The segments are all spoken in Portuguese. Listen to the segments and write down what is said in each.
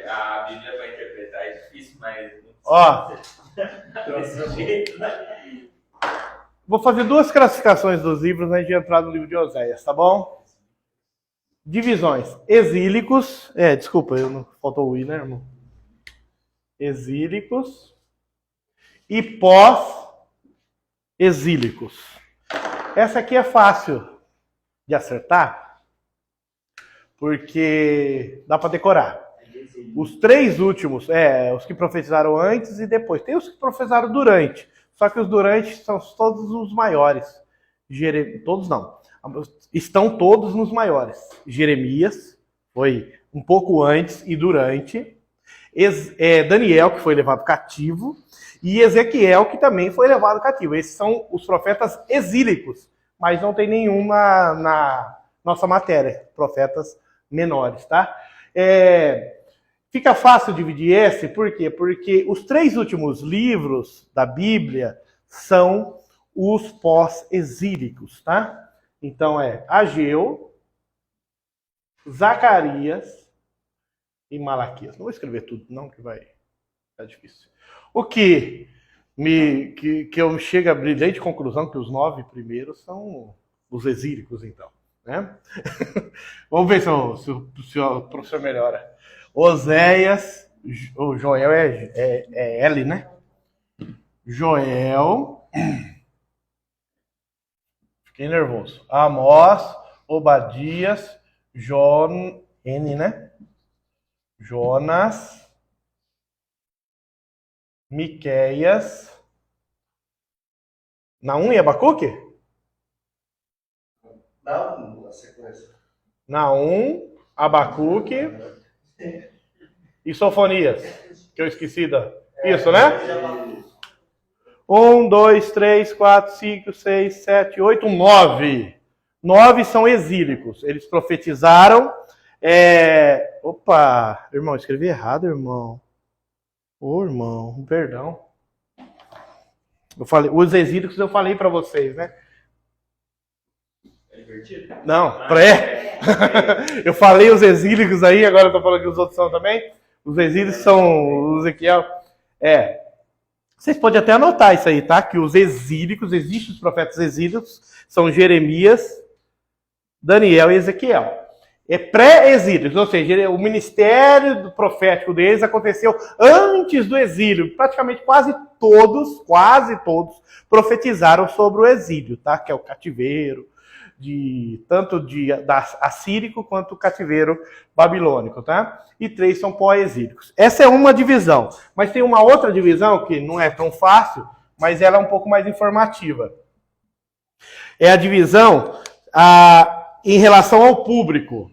A Bíblia para interpretar é difícil, mas Ó, desse jeito, né? vou fazer duas classificações dos livros antes de entrar no livro de Oséias, tá bom? Divisões. Exílicos. Desculpa, faltou o I, né, irmão? Exílicos e pós-exílicos. Essa aqui é fácil de acertar, porque dá para decorar. Os três últimos, os que profetizaram antes e depois. Tem os que profetizaram durante, só que os durante são todos os maiores. Todos não. Estão todos nos maiores. Jeremias foi um pouco antes e durante. Daniel, que foi levado cativo, e Ezequiel, que também foi levado cativo. Esses são os profetas exílicos, mas não tem nenhum na nossa matéria, profetas menores, tá? Fica fácil dividir esse, por quê? Porque os três últimos livros da Bíblia são os pós-exílicos, tá? Então Ageu, Zacarias e Malaquias. Não vou escrever tudo, não, que vai ficar difícil. O que eu chego à brilhante conclusão que os 9 primeiros são os exílicos, então. Né? Vamos ver se o professor melhora. Oséias, o Joel é L, né? Joel, fiquei nervoso. Amós, Obadias, N, né? Jonas, Miqueias, Naum e Abacuque? Naum, a sequência. Naum, Abacuque e Sofonias, que eu esqueci isso, né? 1, 2, 3, 4, 5, 6, 7, 8, 9. 9 são exílicos. Eles profetizaram. Opa, irmão, escrevi errado, irmão. Irmão, perdão. Os exílicos eu falei para vocês, né? É invertido? Não, eu falei os exílicos aí, agora eu tô falando que os outros são também. Os exílicos são os Ezequiel. Vocês podem até anotar isso aí, tá? Que os exílicos, existem os profetas exílicos, são Jeremias, Daniel e Ezequiel. Pré-exílicos, ou seja, o ministério profético deles aconteceu antes do exílio. Praticamente quase todos profetizaram sobre o exílio, tá? Que é o cativeiro, tanto assírico quanto o cativeiro babilônico, tá? E 3 são pós-exílicos. Essa é uma divisão, mas tem uma outra divisão que não é tão fácil, mas ela é um pouco mais informativa. É a divisão em relação ao público.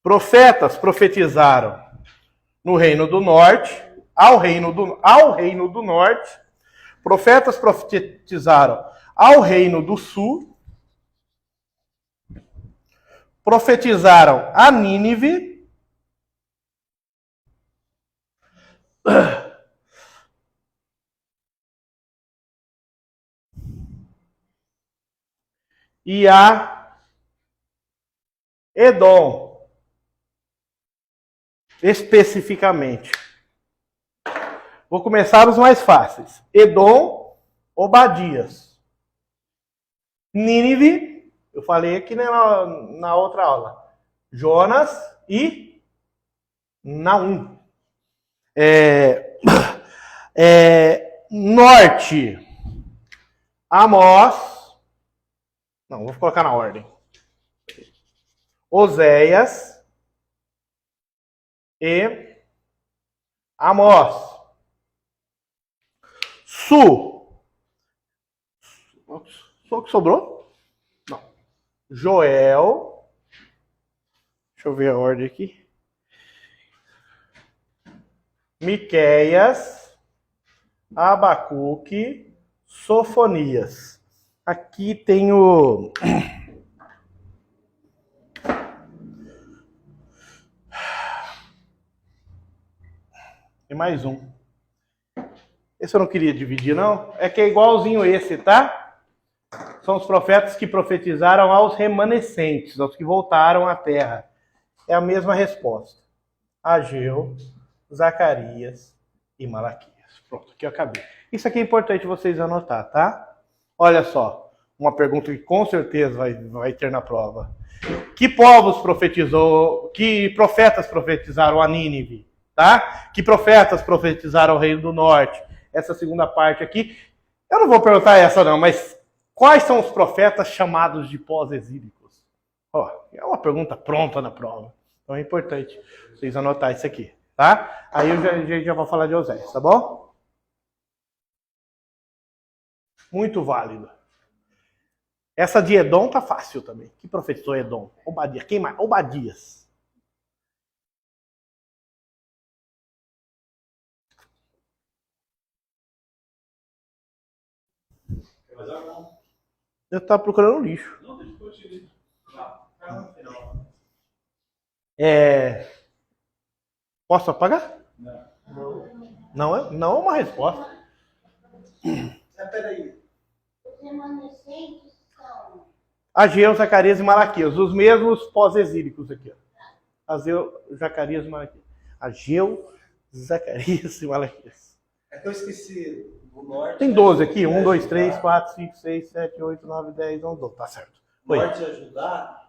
Profetas profetizaram no Reino do Norte, ao Reino do Norte. Profetas profetizaram ao Reino do Sul. Profetizaram a Nínive. E a Edom, especificamente. Vou começar os mais fáceis. Edom, Obadias. Nínive, eu falei aqui na outra aula. Jonas e Naum. Norte, Amós. Não, vou colocar na ordem. Oséias e Amós. Sul. Só o que sobrou? Não. Joel. Deixa eu ver a ordem aqui. Miqueias, Abacuque, Sofonias. Aqui tem o... Tem mais um. Esse eu não queria dividir, não. É que é igualzinho esse, tá? são os profetas que profetizaram aos remanescentes, aos que voltaram à terra. É a mesma resposta. Ageu, Zacarias e Malaquias. Pronto, aqui eu acabei. Isso aqui é importante vocês anotar, tá? Olha só, uma pergunta que com certeza vai ter na prova. Que povos profetizou, que profetas profetizaram a Nínive, tá? Que profetas profetizaram o Reino do Norte? Essa segunda parte aqui, eu não vou perguntar essa não, mas quais são os profetas chamados de pós-exílicos? Ó, é uma pergunta pronta na prova. Então é importante vocês anotarem isso aqui, tá? Aí eu já vou falar de Oséias, tá bom? Muito válido. Essa de Edom tá fácil também. Que profetizou Edom? Obadias. Quem mais? Obadias. Eu tava procurando lixo. Posso apagar? Não é uma resposta. Peraí. Os remanescentes são. Ageu, Zacarias e Malaquias. Os mesmos pós-exílicos aqui. Ó. Ageu, Zacarias e Malaquias. Ageu, Zacarias e Malaquias. É que eu esqueci do norte. Tem 12 aqui. 1, 2, 3, 4, 5, 6, 7, 8, 9, 10, 11, 12. Tá certo. Foi. Norte é Judá?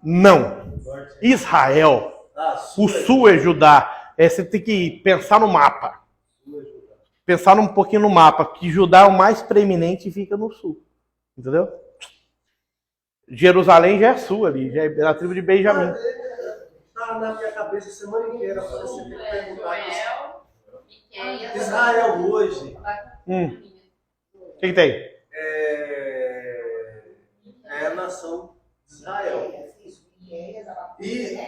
Não. Norte é... Israel. sul O sul é Judá. Você tem que pensar no mapa. Sul é Judá. Pensar um pouquinho no mapa. Que Judá é o mais preeminente e fica no sul. Entendeu? Jerusalém já é sul ali. Já é da tribo de Benjamim. Tá na minha cabeça a semana inteira. Você tem que perguntar. Joel, Israel hoje O que tem? é a nação de Israel. E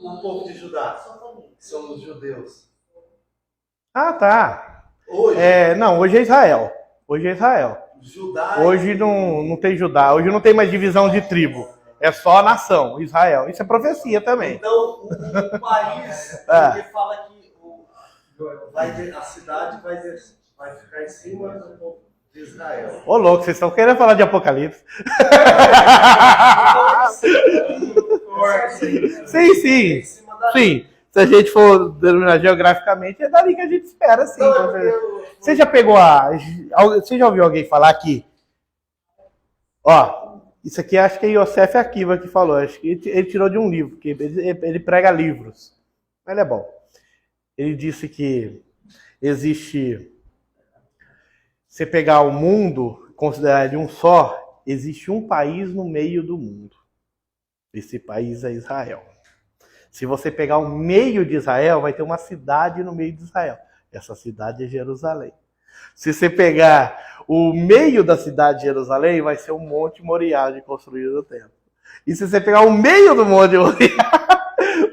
o povo de Judá, que são os judeus. Ah, tá. Hoje, Não, hoje é Israel. Hoje é Israel. Judá Hoje não tem Judá. Hoje não tem mais divisão de tribo. É só a nação, Israel. Isso é profecia também. Então, o país, ele fala que a cidade vai ficar em cima do povo de Israel. Ô, louco, vocês estão querendo falar de Apocalipse? Sim, sim. Sim. Se a gente for denominar geograficamente, é dali que a gente espera, sim. Você já pegou Você já ouviu alguém falar que... Ó, isso aqui acho que é Yosef Akiva que falou. Acho que ele tirou de um livro, que ele prega livros. Ele é bom. Ele disse que existe... Você pegar o mundo, considerar ele um só, existe um país no meio do mundo. Esse país é Israel. Se você pegar o meio de Israel, vai ter uma cidade no meio de Israel. Essa cidade é Jerusalém. Se você pegar o meio da cidade de Jerusalém, vai ser o Monte Moriá de construir o templo. E se você pegar o meio do Monte Moriá,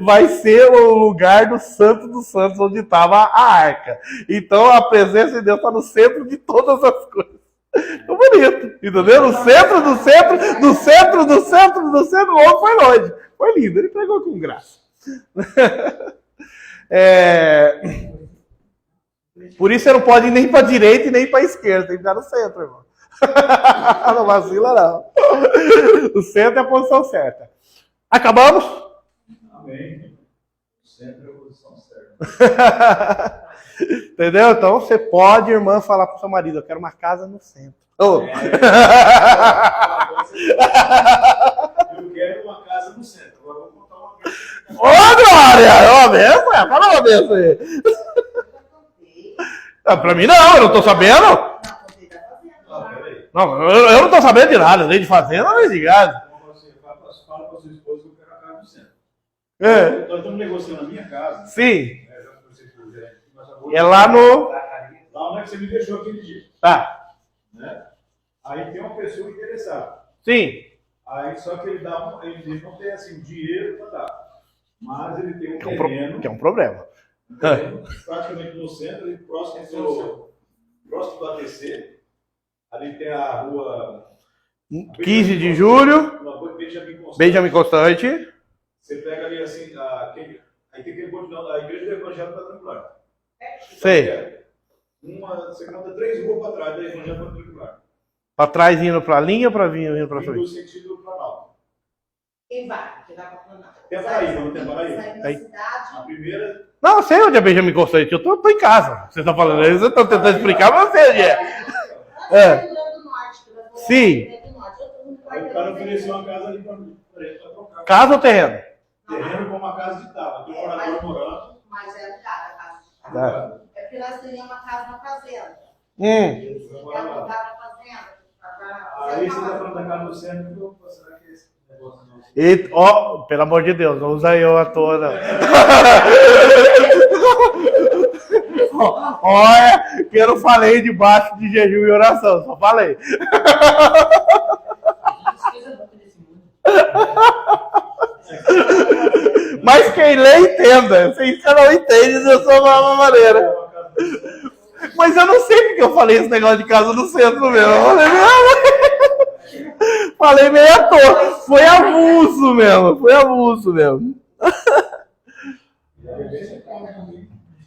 vai ser o lugar do Santo dos Santos, onde estava a arca. Então a presença de Deus está no centro de todas as coisas. Ficou bonito, entendeu? No centro, do centro, do centro, do centro, do centro, o homem foi longe. Foi lindo, ele pregou com graça. Por isso você não pode ir nem para a direita e nem para a esquerda, tem que ficar no centro, irmão. Não vacila, não. O centro é a posição certa. Acabamos? Amém. O centro é a posição certa. Entendeu? Então você pode, irmã, falar para o seu marido: eu quero uma casa no centro. Oh. Eu quero uma casa no centro. Agora eu vou contar uma coisa. Ô, Glória! Ô, benção, fala uma benção aí. Pra mim não, eu não tô sabendo. Não, eu não tô sabendo de nada, nem de fazenda, nem de gado. Fala para sua esposa que eu quero a casa no centro. É. Nós estamos negociando a minha casa. Sim. Já conversei com o gerente, mas agora... É lá no... Lá onde é que você me deixou aquele dia. Tá. Né? Aí tem uma pessoa interessada. Sim. Aí só que ele não tem assim, dinheiro para dar. Mas ele tem um terreno. Que é um problema. Praticamente no centro, ali próximo do ATC. Ali tem a rua 15 de julho, uma rua Benjamin Constante. Benjamin Constante. Você pega ali assim, aí tem aquele ponto, a igreja do Evangelho Quadrangular. Sei. Você conta 3 ruas para trás da Evangelho Quadrangular. Para trás indo para a linha ou para vir indo para Vem no frente? sentido do Planalto. Quem vai? Quem vai para Planalto? Até Paraíba, não tem Paraíba. Sai da Aí. cidade. A primeira. Não, eu sei onde é Benjamin Constant. Eu tô em casa. Você tá falando isso, eu tô tentando explicar, mas eu sei onde é. É. Rio Grande do Norte, que vai falar Sim. Rio Grande do Norte. Eu tô no Aí o cara ofereceu uma casa ali pra gente pra trocar. Casa ou terreno? Terreno com uma casa de tábua. Tem um morador morando. Mas é cara a casa. Tá. É porque nós teríamos uma casa na fazenda. Hum. Eles querem alugar a fazenda. Aí você tá falando da casa do centro, será que é esse negócio não? E, ó, pelo amor de Deus, não usa eu à toa, não. Olha, que eu não falei debaixo de jejum e oração, só falei. Mas quem lê, entenda. Se você não entende, eu sou de uma maneira. Mas eu não sei porque eu falei esse negócio de casa no centro mesmo. Eu falei meio à toa. Foi abuso mesmo. Foi abuso mesmo.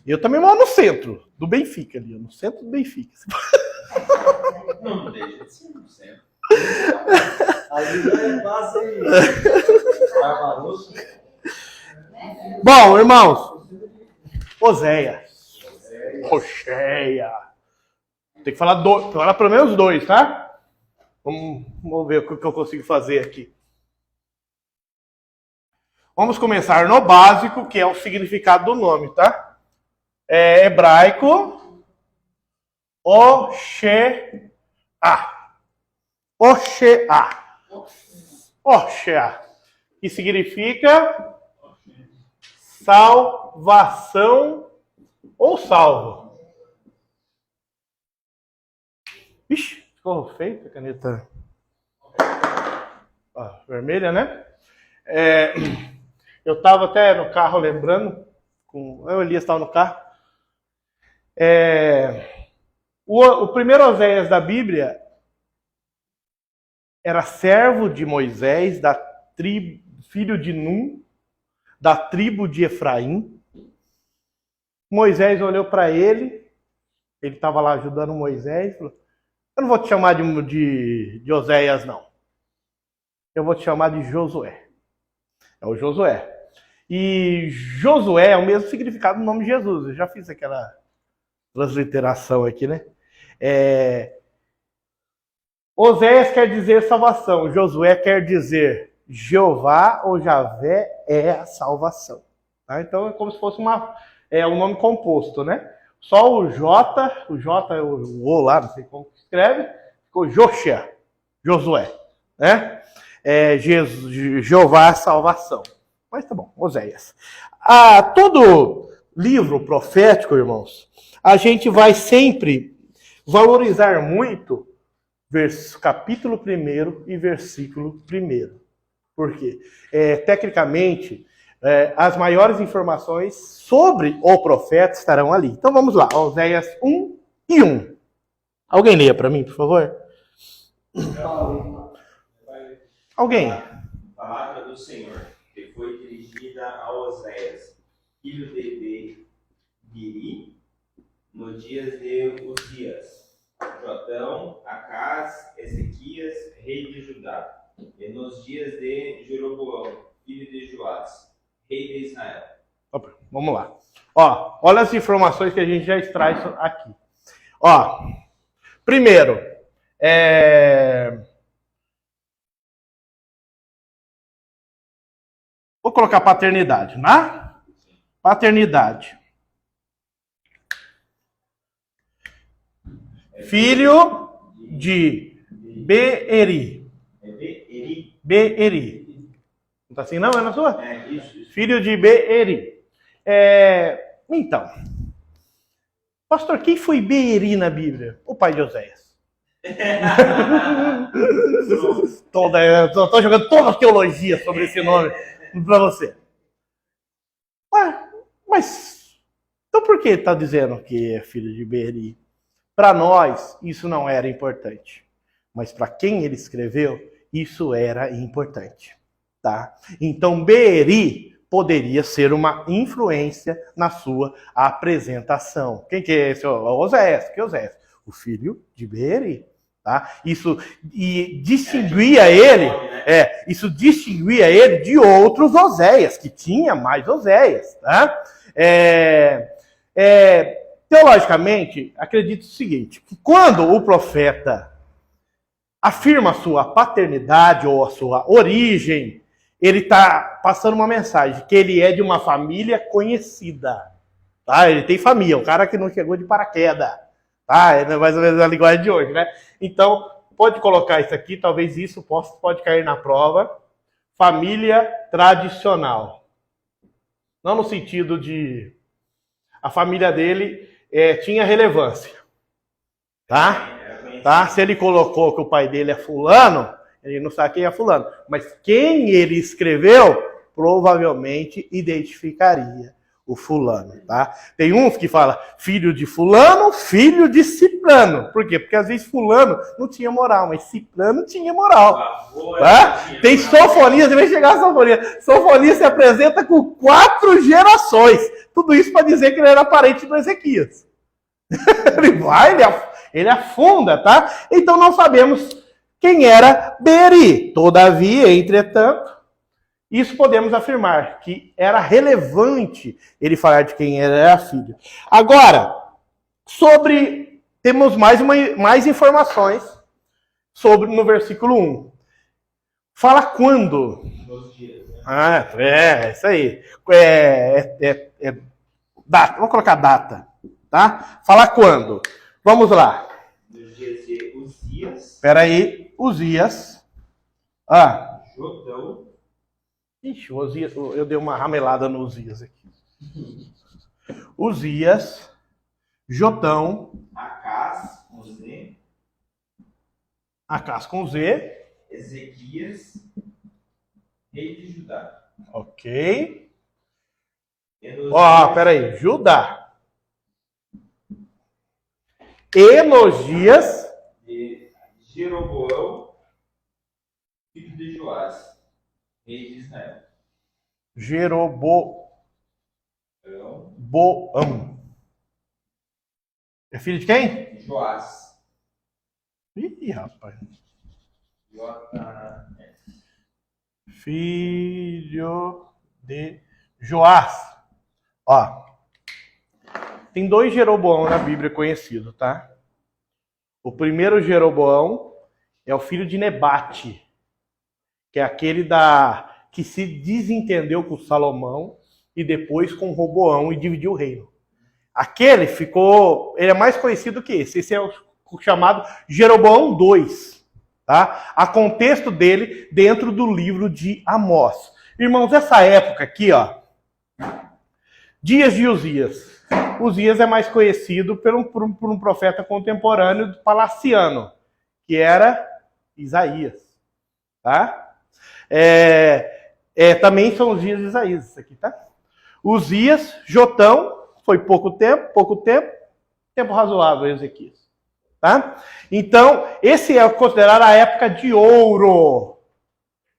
Eu também moro no centro do Benfica ali, no centro do Benfica. Não deixa de ser no centro. Ali é quase Barbarossa. Bom, irmãos, Oséias. Oséia. Tem que falar, falar pelo menos dois, tá? Vamos ver o que eu consigo fazer aqui. Vamos começar no básico, que é o significado do nome, tá? É hebraico. Oshea. Oshea. Oshea. Que significa salvação ou salvo. Ixi, ficou feio a caneta vermelha, né? Eu estava até no carro lembrando, eu e o Elias estava no carro. O primeiro Oséias da Bíblia era servo de Moisés, filho de Num, da tribo de Efraim. Moisés olhou para ele estava lá ajudando Moisés, falou: eu não vou te chamar de Oséias, não. Eu vou te chamar de Josué. É o Josué. E Josué é o mesmo significado do nome de Jesus. Eu já fiz aquela transliteração aqui, né? Oséias quer dizer salvação. Josué quer dizer Jeová ou Javé é a salvação. Tá? Então é como se fosse um nome composto, né? Só o J é o O lá, não sei como se escreve, ficou Joshua, Josué, né? Jeová é a salvação. Mas tá bom, Oséias. Todo livro profético, irmãos, a gente vai sempre valorizar muito capítulo 1 e versículo 1. Por quê? Tecnicamente, as maiores informações sobre o profeta estarão ali. Então vamos lá, Oséias 1:1. Alguém leia para mim, por favor? Alguém? Palavra do Senhor, que foi dirigida a Oséias, filho de Biri, nos dias de Uzias, Jotão, Acás, Ezequias, rei de Judá, e nos dias de Jeroboão, filho de Joás, rei de Israel. Opa, vamos lá. Olha as informações que a gente já extrai aqui. Primeiro, vou colocar paternidade, né? Paternidade. Filho de Beeri. Beeri. Não tá assim não? É na sua? Isso. Filho de Beeri. Então, pastor, quem foi Beeri na Bíblia? O pai de Oséias. Estou jogando toda a teologia sobre esse nome para você. Mas, então por que está dizendo que é filho de Beeri? Para nós, isso não era importante. Mas para quem ele escreveu, isso era importante. Tá? Então, Beeri poderia ser uma influência na sua apresentação. Quem que é esse? Oséias. Que é Oséias? O filho de Beeri. Tá? Isso distinguia ele, isso distinguia ele de outros Oséias, que tinha mais Oséias. Tá? Teologicamente, acredito o seguinte, que quando o profeta afirma a sua paternidade ou a sua origem, ele está passando uma mensagem, que ele é de uma família conhecida. Tá? Ele tem família, um cara que não chegou de paraquedas. Tá? É mais ou menos a linguagem de hoje, né? Então, pode colocar isso aqui, talvez isso pode cair na prova. Família tradicional. Não no sentido de... A família dele tinha relevância. Tá? Tá? Se ele colocou que o pai dele é fulano, ele não sabe quem é fulano. Mas quem ele escreveu, provavelmente identificaria o fulano, tá? Tem uns que falam filho de fulano, filho de ciclano. Por quê? Porque às vezes fulano não tinha moral, mas ciclano tinha moral. Tá? Tem Sofonias, você vai chegar a Sofonias. Sofonias se apresenta com 4 gerações. Tudo isso para dizer que ele era parente do Ezequias. Ele afunda, tá? Então não sabemos quem era Beri. Todavia, entretanto, isso podemos afirmar, que era relevante ele falar de quem era filho. Agora, temos mais informações no versículo 1. Fala quando. Nos dias, né? Isso aí. Data. Vamos colocar data, tá? Fala quando. Vamos lá. Nos dias de Uzias. Espera aí. Uzias. Jotão. Ixi, Uzias, eu dei uma ramelada no Uzias aqui. Uzias, Jotão, Acás, com Z. Acás com Z. Ezequias, rei de Judá. Ok. Espera aí. Judá. E nos dias de Jeroboão, filho de Joás, rei de Israel. Jeroboão. É filho de quem? Joás. Ih, rapaz. J-S. Filho de Joás. Ó. Tem 2 Jeroboão na Bíblia conhecidos, tá? O primeiro Jeroboão é o filho de Nebate, que é aquele que se desentendeu com Salomão e depois com Roboão e dividiu o reino. Aquele ele é mais conhecido que esse. Esse é o chamado Jeroboão II. Tá? Há contexto dele dentro do livro de Amós. Irmãos, essa época aqui, ó, dias de Uzias. Uzias é mais conhecido por um profeta contemporâneo palaciano, que era Isaías. Tá? Também são os dias de Isaías, isso aqui, tá? Uzias, Jotão, foi pouco tempo razoável, Ezequias. Tá? Então, esse é considerado a época de ouro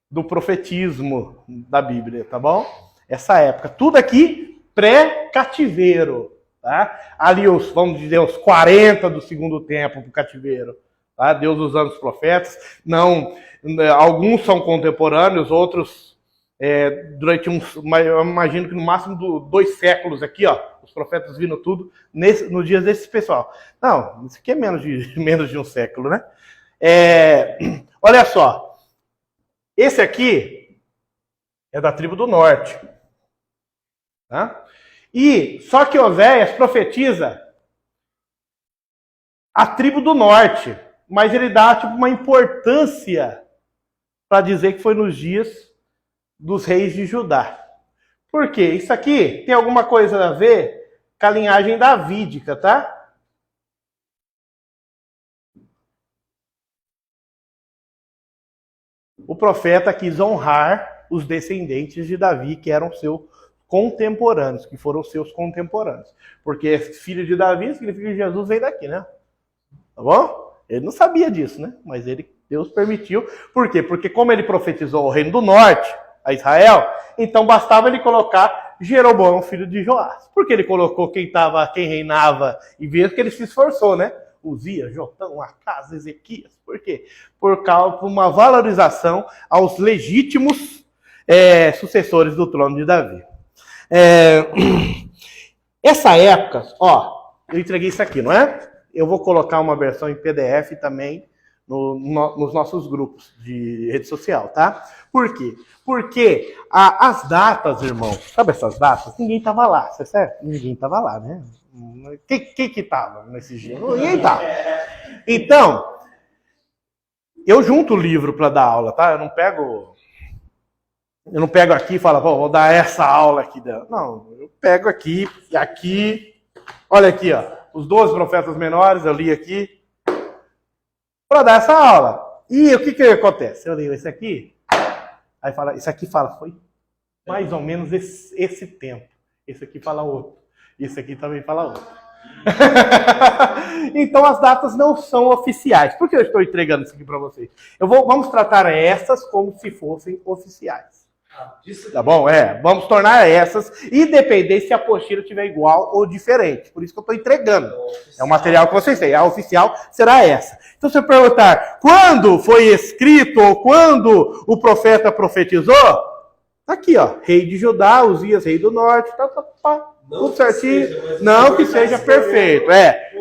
do profetismo da Bíblia, tá bom? Essa época. Tudo aqui pré-cativeiro. Tá? Ali, vamos dizer, os 40 do segundo tempo para o cativeiro. Tá? Deus usando os profetas. Não, alguns são contemporâneos, outros durante eu imagino que no máximo 2 séculos aqui, ó, os profetas vindo tudo nos dias desse pessoal. Não, isso aqui é menos de um século, né? Olha só, esse aqui é da tribo do norte, tá? E só que Oséias profetiza a tribo do norte, mas ele dá tipo uma importância para dizer que foi nos dias dos reis de Judá. Por quê? Isso aqui tem alguma coisa a ver com a linhagem davídica, tá? O profeta quis honrar os descendentes de Davi, que eram seus contemporâneos, que foram seus contemporâneos. Porque filho de Davi significa que Jesus veio daqui, né? Tá bom? Ele não sabia disso, né? Mas Deus permitiu. Por quê? Porque como ele profetizou o reino do norte, a Israel, então bastava ele colocar Jeroboão, filho de Joás. Porque ele colocou quem reinava e viu que ele se esforçou, né? Uzias, Jotão, Acaz, Ezequias. Por quê? Por causa de uma valorização aos legítimos sucessores do trono de Davi. Essa época, ó, eu entreguei isso aqui, não é? Eu vou colocar uma versão em PDF também nos nossos grupos de rede social, tá? Por quê? Porque as datas, irmão, sabe essas datas? Ninguém tava lá, você sabe? Ninguém tava lá, né? Quem que tava nesse dia? Ninguém tava. Então, eu junto o livro para dar aula, tá? Eu não pego aqui e falo, vou dar essa aula aqui. Não, eu pego aqui, olha aqui, ó, os 12 profetas menores, eu li aqui, para dar essa aula. E o que acontece? Eu leio esse aqui, aí fala, isso aqui fala, foi mais ou menos esse tempo. Esse aqui fala outro. Esse aqui também fala outro. Então as datas não são oficiais. Por que eu estou entregando isso aqui para vocês? Vamos tratar essas como se fossem oficiais. Tá bom? Vamos tornar essas, independente se a apostila estiver igual ou diferente. Por isso que eu estou entregando. É o material que vocês têm. A oficial será essa. Então, se eu perguntar quando foi escrito ou quando o profeta profetizou, tá aqui, ó. Rei de Judá, Uzias, rei do norte, tudo certinho. Não que seja perfeito.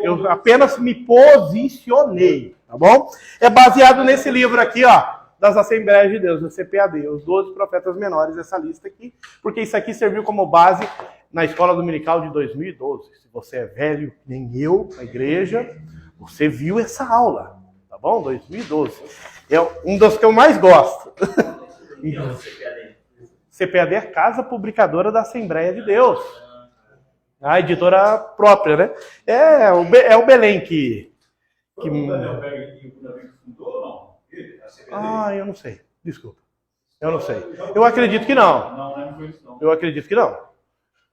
Eu apenas me posicionei, tá bom? É baseado nesse livro aqui, ó, das Assembleias de Deus, do CPAD, os 12 profetas menores, essa lista aqui, porque isso aqui serviu como base na escola dominical de 2012. Se você é velho, nem eu, na igreja, você viu essa aula, tá bom? 2012. É um dos que eu mais gosto. CPAD é Casa Publicadora da Assembleia de Deus. A editora própria, né? É o Belém que... O Daniel pega aqui o Davi que fundou ou não? Eu não sei. Desculpa. Eu não sei. Eu acredito que não. Não foi isso, não. Eu acredito que não.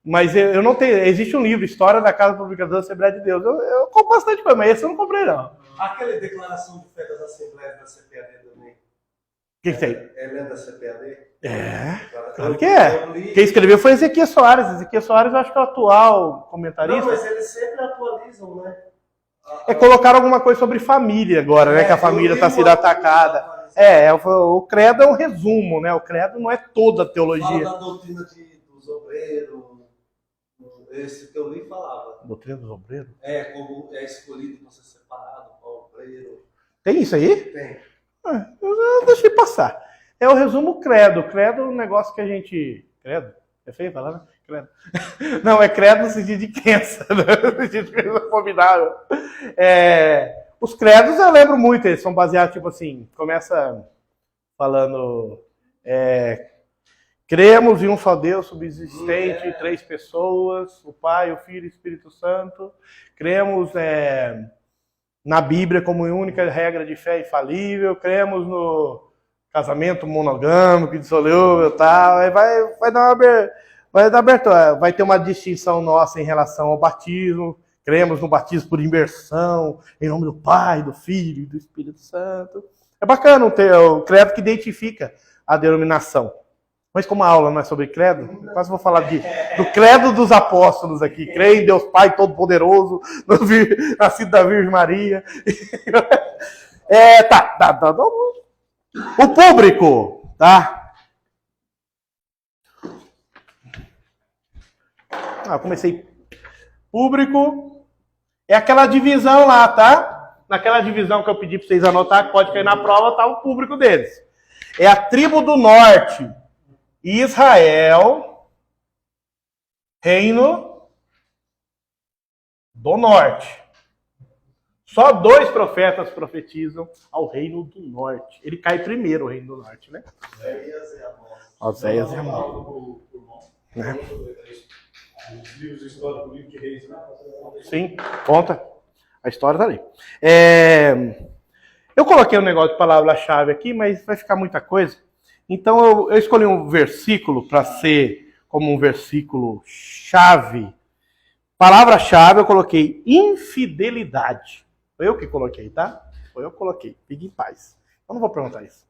Mas eu não tenho... Existe um livro, História da Casa Publicadora da Assembleia de Deus. Eu compro bastante coisa, mas esse eu não comprei, não. Aquela declaração de fé das Assembleias da CPAD também. O que tem? É da CPAD? Claro que é. Quem escreveu foi Ezequias Soares. Ezequias Soares eu acho que é o atual comentarista. Não, mas eles sempre atualizam, né? Colocaram alguma coisa sobre família agora, né? Que a família está sendo atacada. O credo é um resumo, né? O credo não é toda a teologia. Fala da doutrina dos obreiros. Esse que eu li falava. Doutrina dos obreiros? Como é escolhido para ser separado para o obreiro. Tem isso aí? Tem. Eu deixei passar. É o resumo credo. Credo é um negócio que a gente... Credo? É feio falar, né? Credo. Não, é credo no sentido de crença, né? No sentido de crença abominável. Os credos eu lembro muito, eles são baseados, tipo assim, começa falando... cremos em um só Deus subsistente em 3 pessoas, o Pai, o Filho e o Espírito Santo. Cremos na Bíblia como única regra de fé infalível. Cremos no casamento monogâmico, dissolúvel e tal. Aí vai dar abertura. Vai ter uma distinção nossa em relação ao batismo. Cremos no batismo por imersão, em nome do Pai, do Filho e do Espírito Santo. É bacana ter o credo que identifica a denominação. Mas como a aula não é sobre credo, quase vou falar do credo dos apóstolos aqui. Creio em Deus Pai Todo-Poderoso, nascido da Virgem Maria. Tá. O público, tá? Comecei. Público é aquela divisão lá, tá? Naquela divisão que eu pedi para vocês anotar, que pode cair na prova, tá o público deles. É a tribo do norte. Israel, reino do norte. Só 2 profetas profetizam ao reino do norte. Ele cai primeiro, o reino do norte, né? Oséias e Amós. Os livros de história do livro de Reis, né? Sim, conta. A história tá ali. Eu coloquei um negócio de palavra-chave aqui, mas vai ficar muita coisa. Então eu escolhi um versículo para ser como um versículo chave. Palavra-chave eu coloquei infidelidade. Foi eu que coloquei, tá? Foi eu que coloquei. Fique em paz. Eu não vou perguntar isso.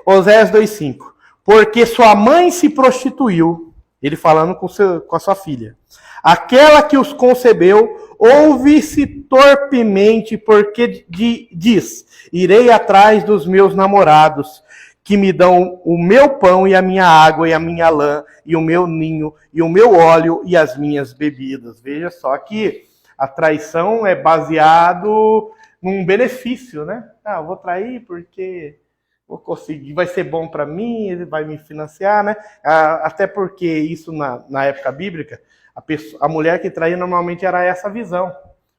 Oséias 2,5. Porque sua mãe se prostituiu, ele falando com a sua filha. Aquela que os concebeu ouve-se torpemente, porque diz: irei atrás dos meus namorados, que me dão o meu pão e a minha água e a minha lã e o meu ninho e o meu óleo e as minhas bebidas. Veja só que a traição é baseado num benefício, né? Eu vou trair porque vou conseguir, vai ser bom para mim, ele vai me financiar, né? Até porque isso na época bíblica, a mulher que traía normalmente era essa visão.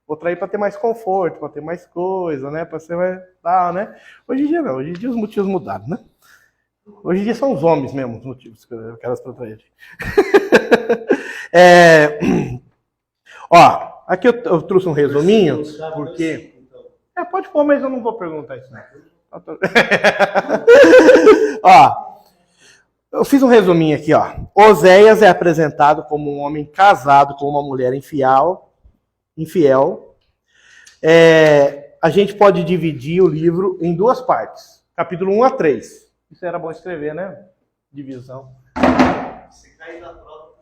Vou trair para ter mais conforto, para ter mais coisa, né? Para ser mais tal, né? Hoje em dia não, hoje em dia os motivos mudaram, né? Hoje em dia são os homens mesmo os motivos que elas para trair. Ó, aqui eu trouxe um resuminho, porque... pode pôr, mas eu não vou perguntar isso, não. Ó, eu fiz um resuminho aqui, ó. Oséias é apresentado como um homem casado com uma mulher infiel. A gente pode dividir o livro em duas partes. Capítulo 1 a 3. Isso era bom escrever, né? Divisão. Se cair na prova,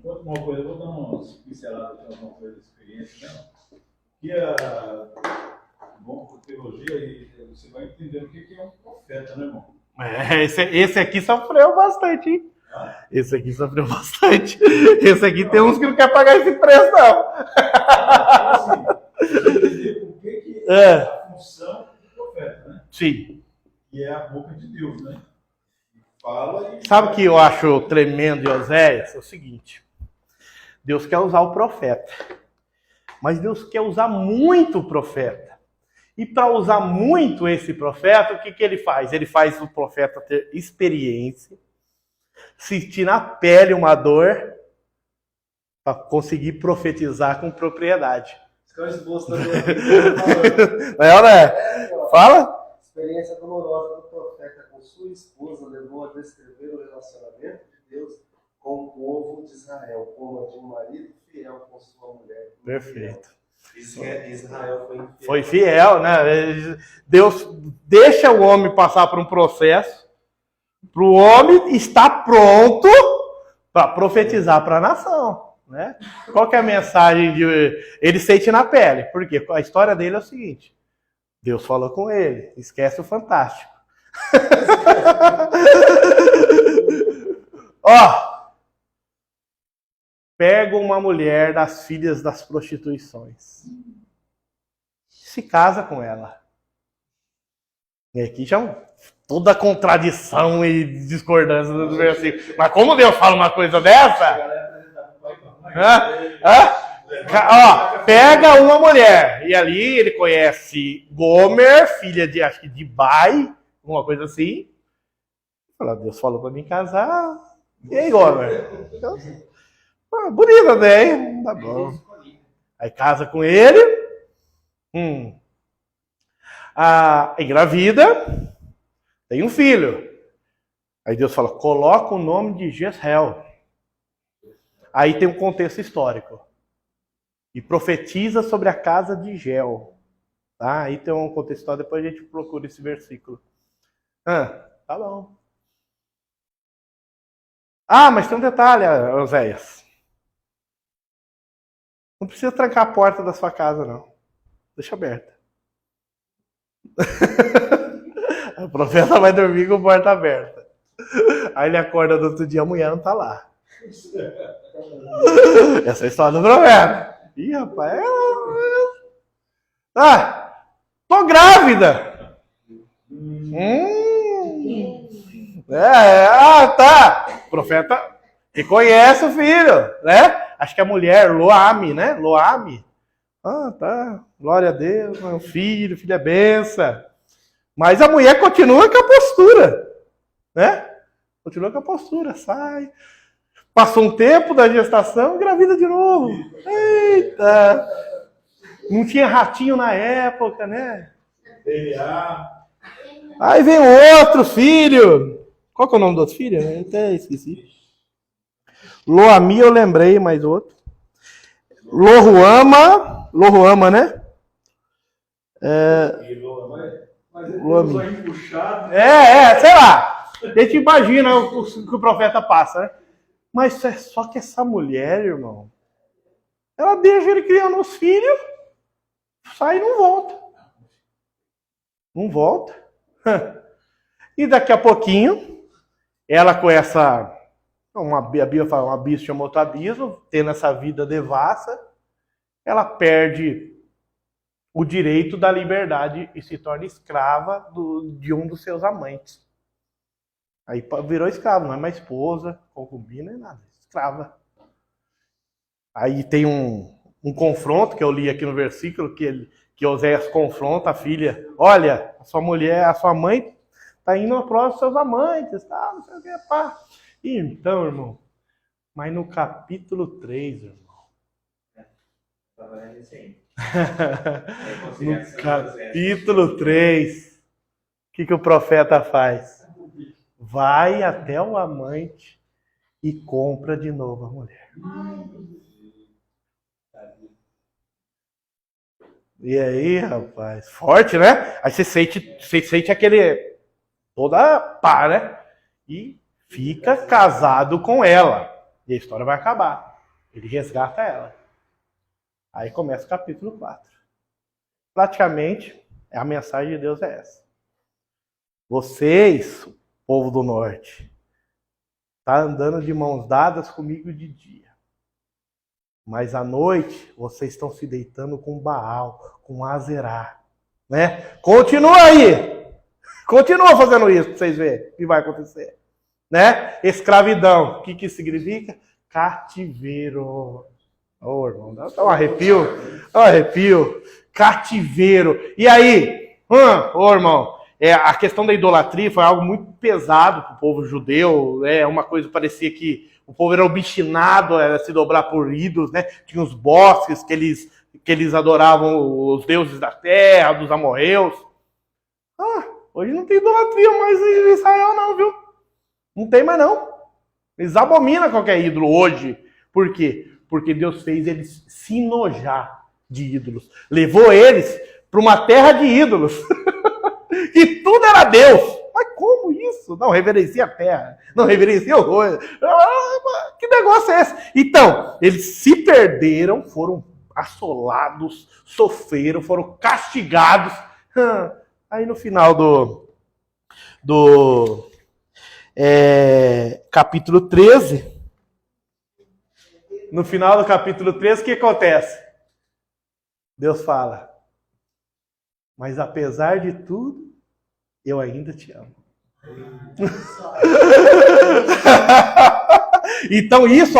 Uma coisa, eu vou dar umas pinceladas de alguma coisa de experiência, né? Que bom, por teologia, e você vai entender o que é um profeta, né, irmão? Esse aqui sofreu bastante, hein? Esse aqui sofreu bastante. Esse aqui tem uns que não quer pagar esse preço, não. Assim, você entender o que é a função do profeta, né? Sim. E é a boca de Deus, né? Fala e... Sabe o que eu acho tremendo de Oséias? É o seguinte. Deus quer usar o profeta. Mas Deus quer usar muito o profeta. E para usar muito esse profeta, o que ele faz? Ele faz o profeta ter experiência, sentir na pele uma dor, para conseguir profetizar com propriedade. fica o esboço da minha vida. Fala? Experiência dolorosa do profeta com sua esposa levou a descrever o relacionamento de Deus com o povo de Israel, como a de um marido fiel com sua mulher. Perfeito. Israel foi infiel. Foi fiel, né? Deus deixa o homem passar por um processo, para o homem estar pronto para profetizar para a nação, né? Qual que é a mensagem de ele sente na pele? Porque a história dele é o seguinte: Deus falou com ele, esquece o fantástico. Ó, pega uma mulher das filhas das prostituições, se casa com ela. E aqui já toda contradição e discordância do versículo. Mas como Deus fala uma coisa dessa? Ó, pega uma mulher. E ali ele conhece Gomer, filha de, acho que de Bai, uma coisa assim. Fala, Deus falou para mim casar. E aí, Gomer? Bonita, né? Tá bom. Aí casa com ele. Engravida. Tem um filho. Aí Deus fala, coloca o nome de Jezreel. Aí tem um contexto histórico. E profetiza sobre a casa de Gel. Tá? Aí tem um contexto histórico, depois a gente procura esse versículo. Tá bom. Mas tem um detalhe, Oséias. Não precisa trancar a porta da sua casa, não. Deixa aberta. O profeta vai dormir com a porta aberta. Aí ele acorda no outro dia, a mulher não tá lá. Essa é a história do profeta. Ih, rapaz. Tô grávida. Tá. O profeta reconhece o filho, né? Acho que a mulher, Loame, né? Loame. Tá. Glória a Deus, meu filho é benção. Mas a mulher continua com a postura, né? Continua com a postura, sai. Passou um tempo da gestação, engravida de novo. Eita! Não tinha ratinho na época, né? Aí vem outro filho. Qual que é o nome do outro filho? Eu até esqueci. Loami eu lembrei, mas outro. Lohuama, né? Mas ele Lome. foi empuxado. Sei lá. A gente imagina o que o profeta passa, né? Mas só que essa mulher, irmão, ela deixa ele criando os filhos, sai e não volta. Não volta. E daqui a pouquinho, ela com essa, a Bíblia fala, um abismo chama outro abismo, tendo essa vida devassa, ela perde o direito da liberdade e se torna escrava de um dos seus amantes. Aí virou escravo, não é mais esposa, concubina, nem nada, escrava. Aí tem um confronto que eu li aqui no versículo, que Oséias confronta a filha. Olha, a sua mulher, a sua mãe está indo à prova dos seus amantes, tá? Não sei o que, pá. E então, irmão, mas no capítulo 3, irmão. Estava lendo isso aí. No capítulo 3, o que o profeta faz? Vai até o amante e compra de novo a mulher. E aí, rapaz? Forte, né? Aí você sente aquele... toda pá, né? E fica casado com ela. E a história vai acabar. Ele resgata ela. Aí começa o capítulo 4. Praticamente, a mensagem de Deus é essa. Vocês, povo do norte, tá andando de mãos dadas comigo de dia. Mas à noite, vocês estão se deitando com Baal, com Azerá. Né? Continua aí! Continua fazendo isso para vocês verem o que vai acontecer. Né? Escravidão. O que significa? Cativeiro. Ô, irmão, dá um arrepio. Dá um arrepio. Cativeiro. E aí? Ô, irmão, a questão da idolatria foi algo muito pesado para o povo judeu. Uma coisa que parecia que o povo era obstinado a se dobrar por ídolos, né? Tinha os bosques que eles adoravam os deuses da terra, dos amorreus. Hoje não tem idolatria mais em Israel não, viu? Não tem mais não. Eles abominam qualquer ídolo hoje. Por quê? Porque Deus fez eles se enojar de ídolos. Levou eles para uma terra de ídolos. Que tudo era Deus. Mas como isso? Não reverencia a terra. Não reverencia o rosto. Que negócio é esse? Então, eles se perderam, foram assolados, sofreram, foram castigados. Aí no final do capítulo 13, no final do capítulo 13, o que acontece? Deus fala, mas apesar de tudo, eu ainda te amo. Então isso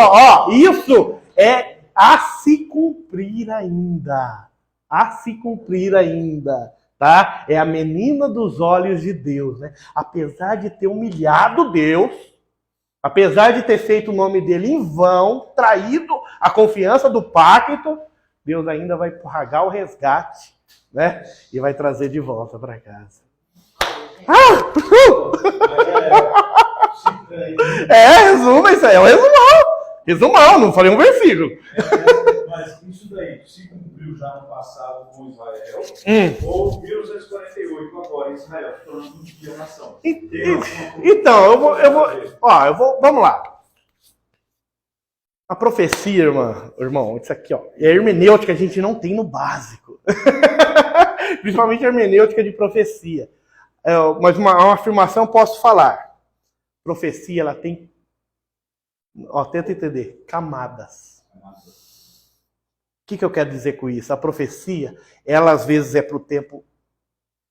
é a se cumprir ainda. A se cumprir ainda. Tá? É a menina dos olhos de Deus, né? Apesar de ter humilhado Deus, apesar de ter feito o nome dele em vão, traído a confiança do pacto, Deus ainda vai pagar o resgate, né? E vai trazer de volta para casa. Resumo isso aí, é um resumão. Resumão, não falei um versículo. Mas isso daí se cumpriu já no passado com Israel, ou 1948 agora em Israel, tornando um tipo de nação. Então, vamos lá. A profecia, irmão, isso aqui, ó, é a hermenêutica que a gente não tem no básico. Principalmente a hermenêutica de profecia. Mas uma afirmação eu posso falar. Profecia, ela tem, tenta entender, camadas. O que eu quero dizer com isso? A profecia, ela às vezes é para o tempo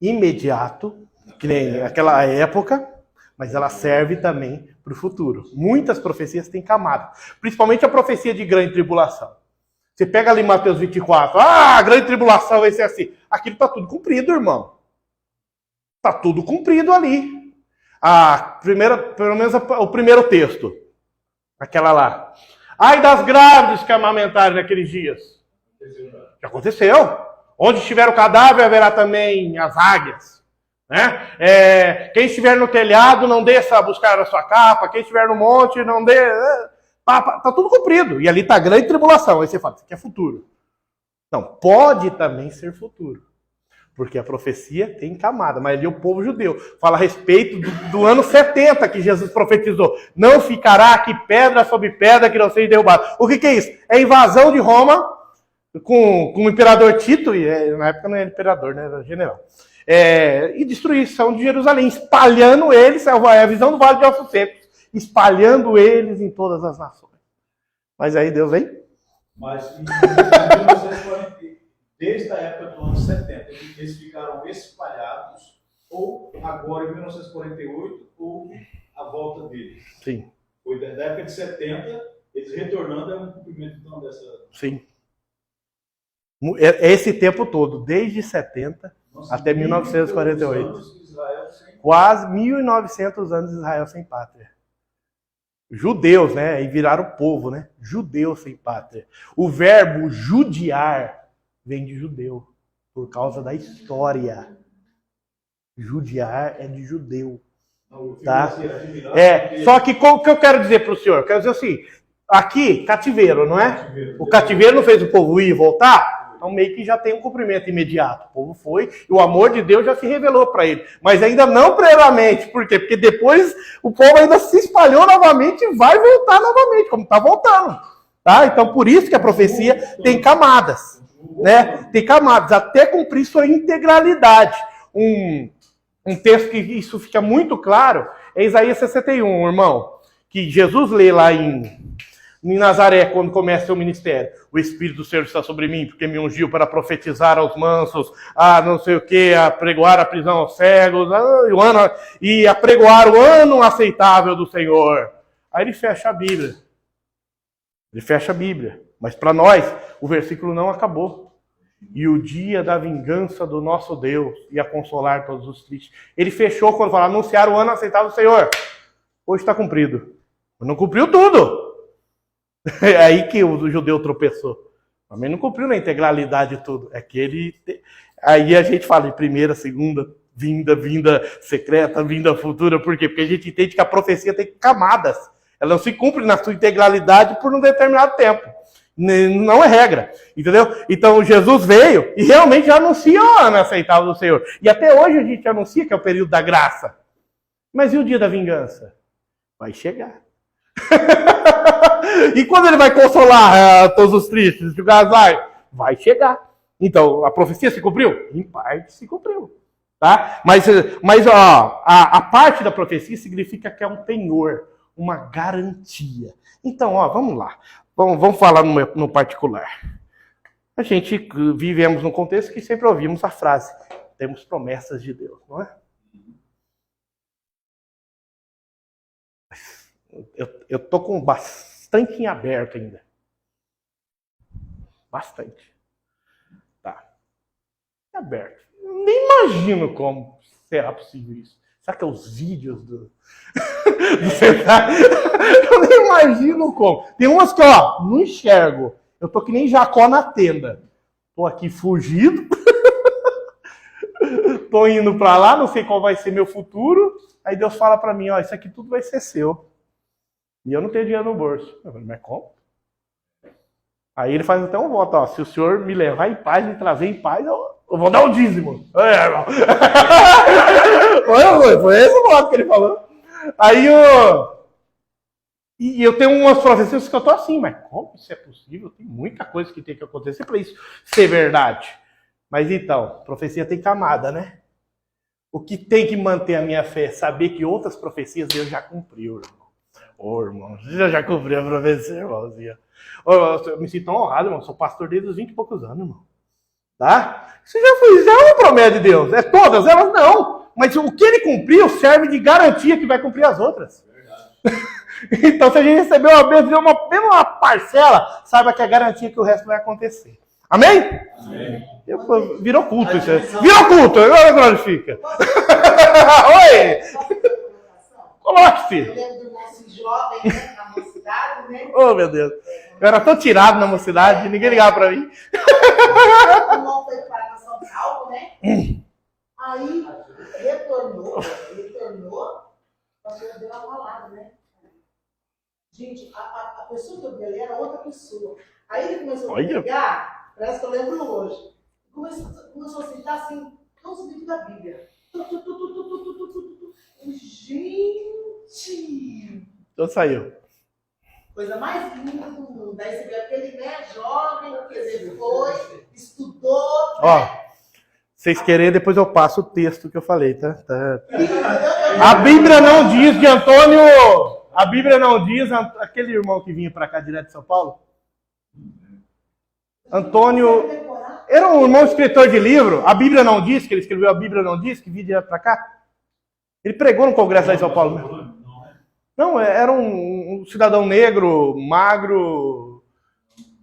imediato, que nem aquela época, mas ela serve também para o futuro. Muitas profecias têm camadas, principalmente a profecia de grande tribulação. Você pega ali Mateus 24, a grande tribulação vai ser assim. Aquilo está tudo cumprido, irmão. Está tudo cumprido ali. Pelo menos o primeiro texto, aquela lá. Ai das grávidas que amamentarem naqueles dias. Já aconteceu. Onde estiver o cadáver, haverá também as águias. Né? Quem estiver no telhado, não desça a buscar a sua capa. Quem estiver no monte, não dê... tá tudo cumprido. E ali está a grande tribulação. Aí você fala, isso aqui é futuro. Não, pode também ser futuro. Porque a profecia tem camada, mas ali o povo judeu fala a respeito do ano 70 que Jesus profetizou. Não ficará aqui pedra sobre pedra que não seja derrubada. O que é isso? É a invasão de Roma com o imperador Tito, e na época não era imperador, né, era general. E destruição de Jerusalém, espalhando eles, é a visão do Vale de Ossos Secos, espalhando eles em todas as nações. Mas aí Deus vem. Mas em 1940, desde a época do ano 70, eles ficaram espalhados, ou agora em 1948, houve a volta deles. Sim. Foi da época de 70, eles retornando a um cumprimento então dessa. Sim. Esse tempo todo, desde 70 até 1948. Anos de Israel sem... Quase 1.900 anos de Israel sem pátria. Judeus, né? E viraram povo, né? Judeus sem pátria. O verbo judiar vem de judeu, por causa da história. Judiar é de judeu. Tá? Só que o que eu quero dizer para o senhor? Eu quero dizer assim, aqui, cativeiro, não é? O cativeiro não fez o povo ir e voltar? Então meio que já tem um cumprimento imediato. O povo foi e o amor de Deus já se revelou para ele. Mas ainda não plenamente. Por quê? Porque depois o povo ainda se espalhou novamente e vai voltar novamente, como está voltando. Tá? Então por isso que a profecia tem camadas. Né? Tem camadas, até cumprir sua integralidade. Um texto que isso fica muito claro é Isaías 61, irmão. Que Jesus lê lá em Nazaré, quando começa o seu ministério. O Espírito do Senhor está sobre mim, porque me ungiu para profetizar aos mansos, não sei o que, a pregoar a prisão aos cegos, e a pregoar o ano aceitável do Senhor. Aí ele fecha a Bíblia. Mas para nós, o versículo não acabou. E o dia da vingança do nosso Deus ia consolar todos os tristes. Ele fechou quando fala, anunciar o ano aceitável do Senhor. Hoje está cumprido. Mas não cumpriu tudo. É aí que o judeu tropeçou. Também não cumpriu na integralidade tudo. É que ele... Aí a gente fala de primeira, segunda, vinda secreta, vinda futura. Por quê? Porque a gente entende que a profecia tem camadas. Ela não se cumpre na sua integralidade por um determinado tempo. Não é regra. Entendeu? Então Jesus veio e realmente já anuncia o ano aceitável do Senhor. E até hoje a gente anuncia que é o período da graça. Mas e o dia da vingança? Vai chegar. E quando ele vai consolar todos os tristes, vai chegar. Então, a profecia se cumpriu? Em parte se cumpriu. Tá? Mas a parte da profecia significa que é um penhor, uma garantia. Então, vamos lá. Vamos falar no particular. A gente vivemos num contexto que sempre ouvimos a frase, temos promessas de Deus, não é? Eu tô com bastante em aberto ainda. Bastante. Tá. Em aberto. Eu nem imagino como será possível isso. Será que é os vídeos do celular? Eu nem imagino como. Tem umas que, não enxergo. Eu tô que nem Jacó na tenda. Tô aqui fugido. Tô indo pra lá, não sei qual vai ser meu futuro. Aí Deus fala pra mim, isso aqui tudo vai ser seu. E eu não tenho dinheiro no bolso. Eu falei, mas como? Aí ele faz até um voto, se o senhor me levar em paz, me trazer em paz, eu vou dar o dízimo. Foi esse o voto que ele falou. Aí eu tenho umas profecias que eu tô assim, mas como isso é possível? Tem muita coisa que tem que acontecer para isso ser verdade. Mas então, profecia tem camada, né? O que tem que manter a minha fé é saber que outras profecias Deus já cumpriu, irmão. Irmão, você já cumpriu a profecia, irmãozinho. Eu me sinto honrado, irmão. Sou pastor desde os 20 e poucos anos, irmão. Tá? Isso já é uma promessa de Deus. É todas elas? Não. Mas o que ele cumpriu serve de garantia que vai cumprir as outras. Então, se a gente recebeu uma bênção, uma parcela, saiba que é garantia que o resto vai acontecer. Amém? Amém. Virou culto isso aí. Virou culto, agora glorifica. Oi! Coloque-se. Eu lembro do nosso jovem, né, na mocidade, né? Oh, meu Deus. Eu era tão tirado na mocidade, ninguém ligava pra mim. O irmão foi para São Paulo, né? Aí retornou, o pastor deu uma palavra, né? Gente, a pessoa que eu vi ali era outra pessoa. Aí ele começou a Olha. pegar, parece que eu lembro hoje. Começou a citar assim, todos os livros da Bíblia. Gente! Então saiu. Coisa mais linda do mundo. Aí você vê aquele, né, jovem, quer dizer, foi, estudou. Ó, vocês querem, depois eu passo o texto que eu falei, tá? A Bíblia não diz de Antônio. A Bíblia não diz aquele irmão que vinha para cá direto de São Paulo. Antônio era um irmão escritor de livro. A Bíblia não diz que ele escreveu. A Bíblia não diz que vinha direto para cá. Ele pregou no Congresso lá em São Paulo. Não, era um cidadão negro, magro,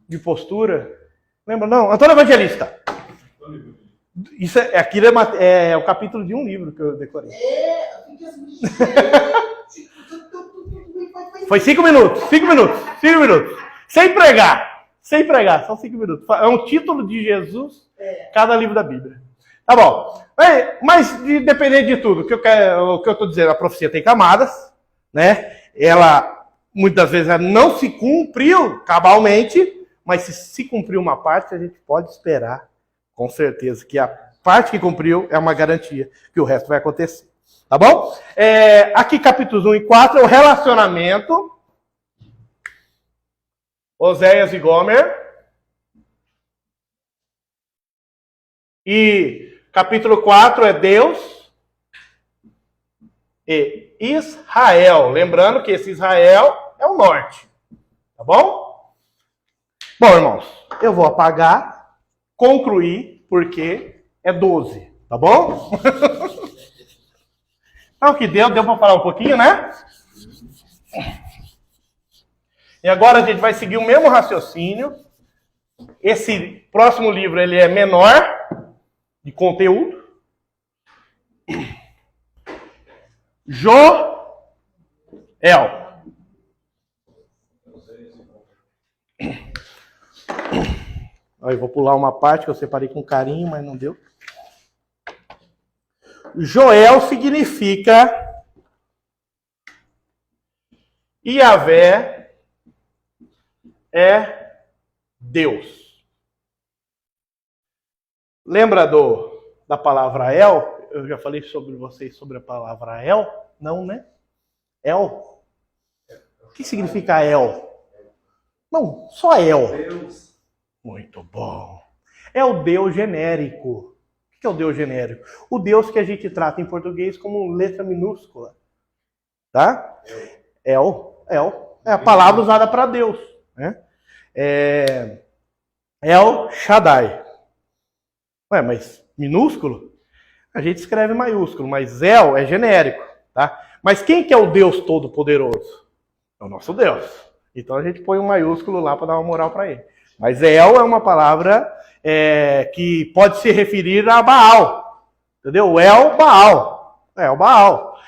de postura. Lembra? Não, Antônio Evangelista. Isso aquilo é o capítulo de um livro que eu decorei. Foi 5 minutos. Sem pregar, são 5 minutos. É um título de Jesus, cada livro da Bíblia. Tá bom. Mas independente de tudo, o que eu estou dizendo, a profecia tem camadas, né? Ela, muitas vezes, ela não se cumpriu cabalmente, mas se cumpriu uma parte, a gente pode esperar, com certeza, que a parte que cumpriu é uma garantia que o resto vai acontecer. Tá bom? Aqui, capítulos 1 e 4, é o relacionamento. Oséias e Gomer. E capítulo 4 é Deus e Israel. Lembrando que esse Israel é o norte. Tá bom? Bom, irmãos, eu vou apagar, concluir, porque é 12. Tá bom? Então, o que deu para falar um pouquinho, né? E agora a gente vai seguir o mesmo raciocínio. Esse próximo livro ele é menor de conteúdo. Joel. Eu vou pular uma parte que eu separei com carinho, mas não deu. Joel significa Yahvé é Deus. Lembra da palavra El? Eu já falei sobre vocês sobre a palavra El? Não, né? El. O que significa El? Não, só El. Deus. Muito bom. É o Deus genérico. O que é o Deus genérico? O Deus que a gente trata em português como letra minúscula. Tá? El. É a palavra usada para Deus. Né? El Shaddai. Ué, mas minúsculo? A gente escreve maiúsculo, mas El é genérico. Tá? Mas quem que é o Deus Todo-Poderoso? É o nosso Deus. Então a gente põe um maiúsculo lá para dar uma moral para ele. Mas El é uma palavra que pode se referir a Baal. Entendeu? El Baal. Baal.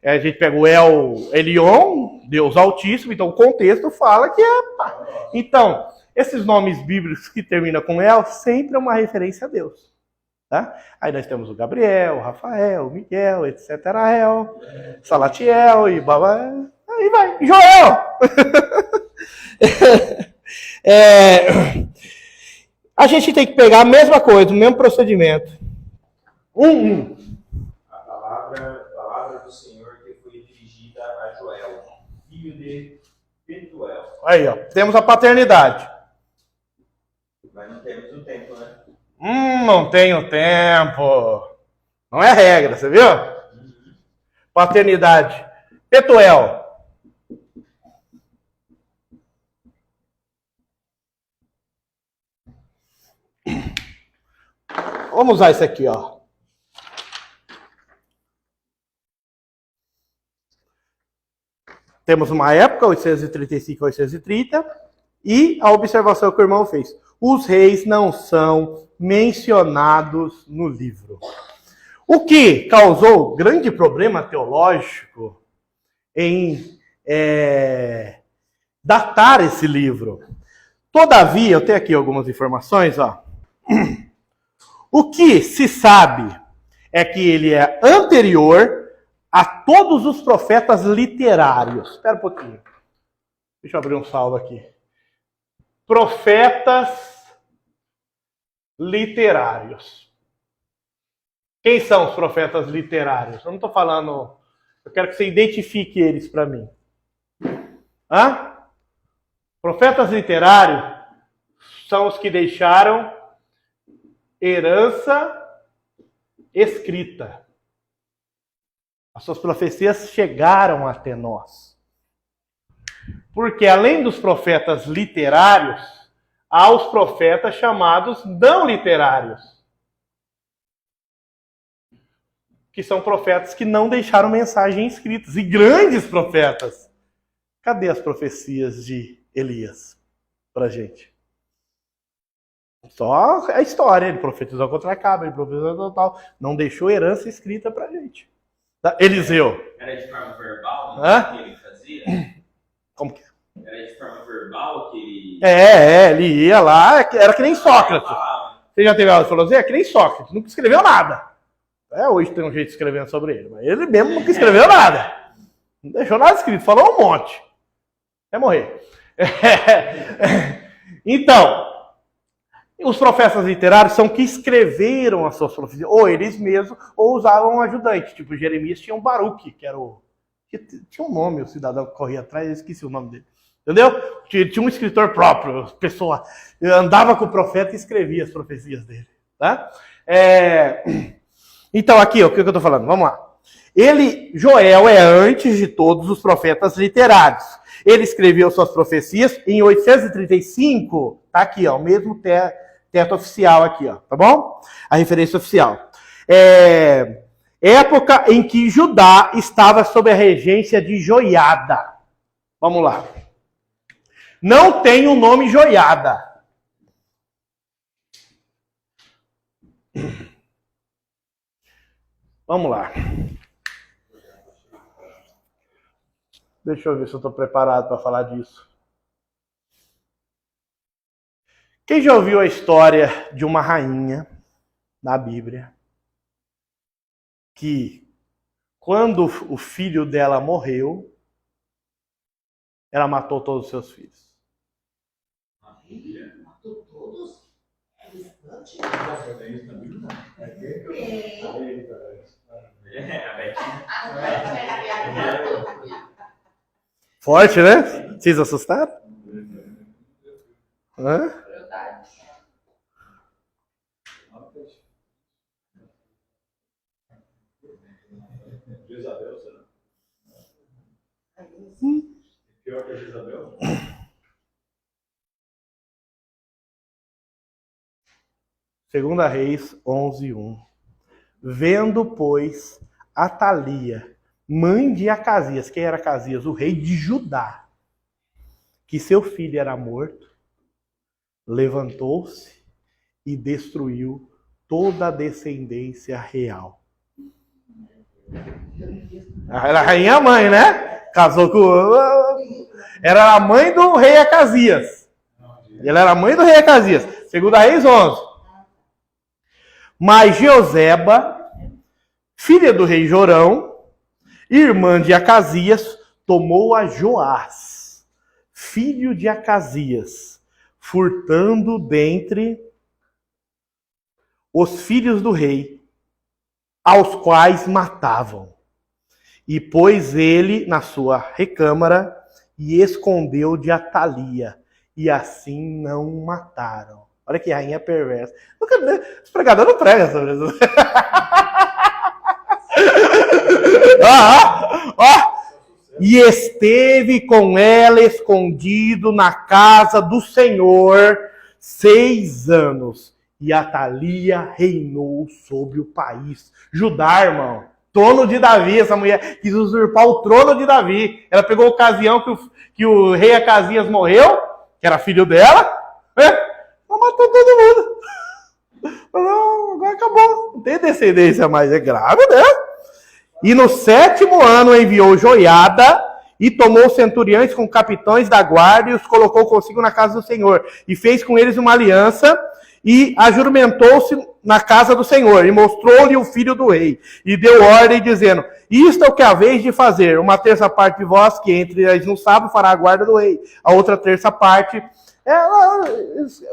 A gente pega o El Elyon, Deus Altíssimo, então o contexto fala que é... Então, esses nomes bíblicos que terminam com El sempre é uma referência a Deus. Tá? Aí nós temos o Gabriel, o Rafael, o Miguel, etc. Salatiel e Babá. Aí vai, Joel! A gente tem que pegar a mesma coisa, o mesmo procedimento. A palavra do Senhor que foi dirigida a Joel, filho de Betuel. Aí, ó, temos a paternidade. Mas não temos o tempo, né? Não tenho tempo. Não é regra, você viu? Paternidade. Betuel. Vamos usar isso aqui, ó. Temos uma época, 835 a 830, e a observação que o irmão fez. Os reis não são mencionados no livro. O que causou grande problema teológico em datar esse livro. Todavia, eu tenho aqui algumas informações, ó. O que se sabe é que ele é anterior a todos os profetas literários. Espera um pouquinho. Deixa eu abrir um salvo aqui. Profetas literários. Quem são os profetas literários? Eu não estou falando... Eu quero que você identifique eles para mim. Hã? Profetas literários são os que deixaram herança escrita. As suas profecias chegaram até nós. Porque além dos profetas literários, há os profetas chamados não literários. Que são profetas que não deixaram mensagem escritas. E grandes profetas. Cadê as profecias de Elias pra gente? Só a história. Ele profetizou contra Acabe, ele profetizou tal. Não deixou herança escrita pra gente. Eliseu. Era de forma verbal Hã? que ele fazia? Como que Era de forma verbal que ele... ele ia lá, era que nem Sócrates. Você já teve aula de filosofia? É que nem Sócrates, nunca escreveu nada. Hoje tem um jeito de escrevendo sobre ele, mas ele mesmo nunca escreveu nada. Não deixou nada escrito, falou um monte. Vai morrer. Então, os profetas literários são que escreveram as suas profecias, ou eles mesmos, ou usavam um ajudante. Tipo, Jeremias tinha um Baruque, que era o... Tinha um nome, o cidadão que corria atrás, eu esqueci o nome dele. Entendeu? Tinha um escritor próprio, pessoa andava com o profeta e escrevia as profecias dele. Tá? Então, aqui, ó, o que eu estou falando? Vamos lá. Joel é antes de todos os profetas literários. Ele escreveu suas profecias em 835, tá aqui, ó, o mesmo teto oficial aqui, ó, tá bom? A referência oficial. Época em que Judá estava sob a regência de Joiada. Vamos lá. Não tem o nome Joiada. Vamos lá. Deixa eu ver se eu estou preparado para falar disso. Quem já ouviu a história de uma rainha na Bíblia que, quando o filho dela morreu, ela matou todos os seus filhos? Matou todos? Restante? Forte, né? Vocês assustaram? Hã? Jezabel, será? Pior que a Jezabel? Segunda Reis 11:1. Vendo, pois, Atalia, mãe de Acasias, quem era Acasias? O rei de Judá, que seu filho era morto, levantou-se e destruiu toda a descendência real. Era a rainha mãe, né? Casou com... Era a mãe do rei Acasias. Ela era a mãe do rei Acasias. Segunda Reis 11. Mas Jeoseba, filha do rei Jorão, irmã de Acasias, tomou a Joás, filho de Acasias, furtando dentre os filhos do rei, aos quais matavam. E pôs ele na sua recâmara e escondeu de Atalia, e assim não o mataram. Olha que rainha perversa. Os pregadores não pregam sobre isso. E esteve com ela escondido na casa do Senhor 6 anos. E Atalia reinou sobre o país. Judá, irmão. Trono de Davi. Essa mulher quis usurpar o trono de Davi. Ela pegou a ocasião que o rei Acasias morreu, que era filho dela. Ela matou todo mundo. Não, agora acabou. Não tem descendência mais. É grave, né? E no 7º ano enviou Joiada e tomou centuriões com capitães da guarda e os colocou consigo na casa do Senhor. E fez com eles uma aliança e ajuramentou-se na casa do Senhor, e mostrou-lhe o filho do rei, e deu ordem, dizendo: isto é o que haveis de fazer, uma terça parte de vós, que entre no sábado, fará a guarda do rei, a outra terça parte,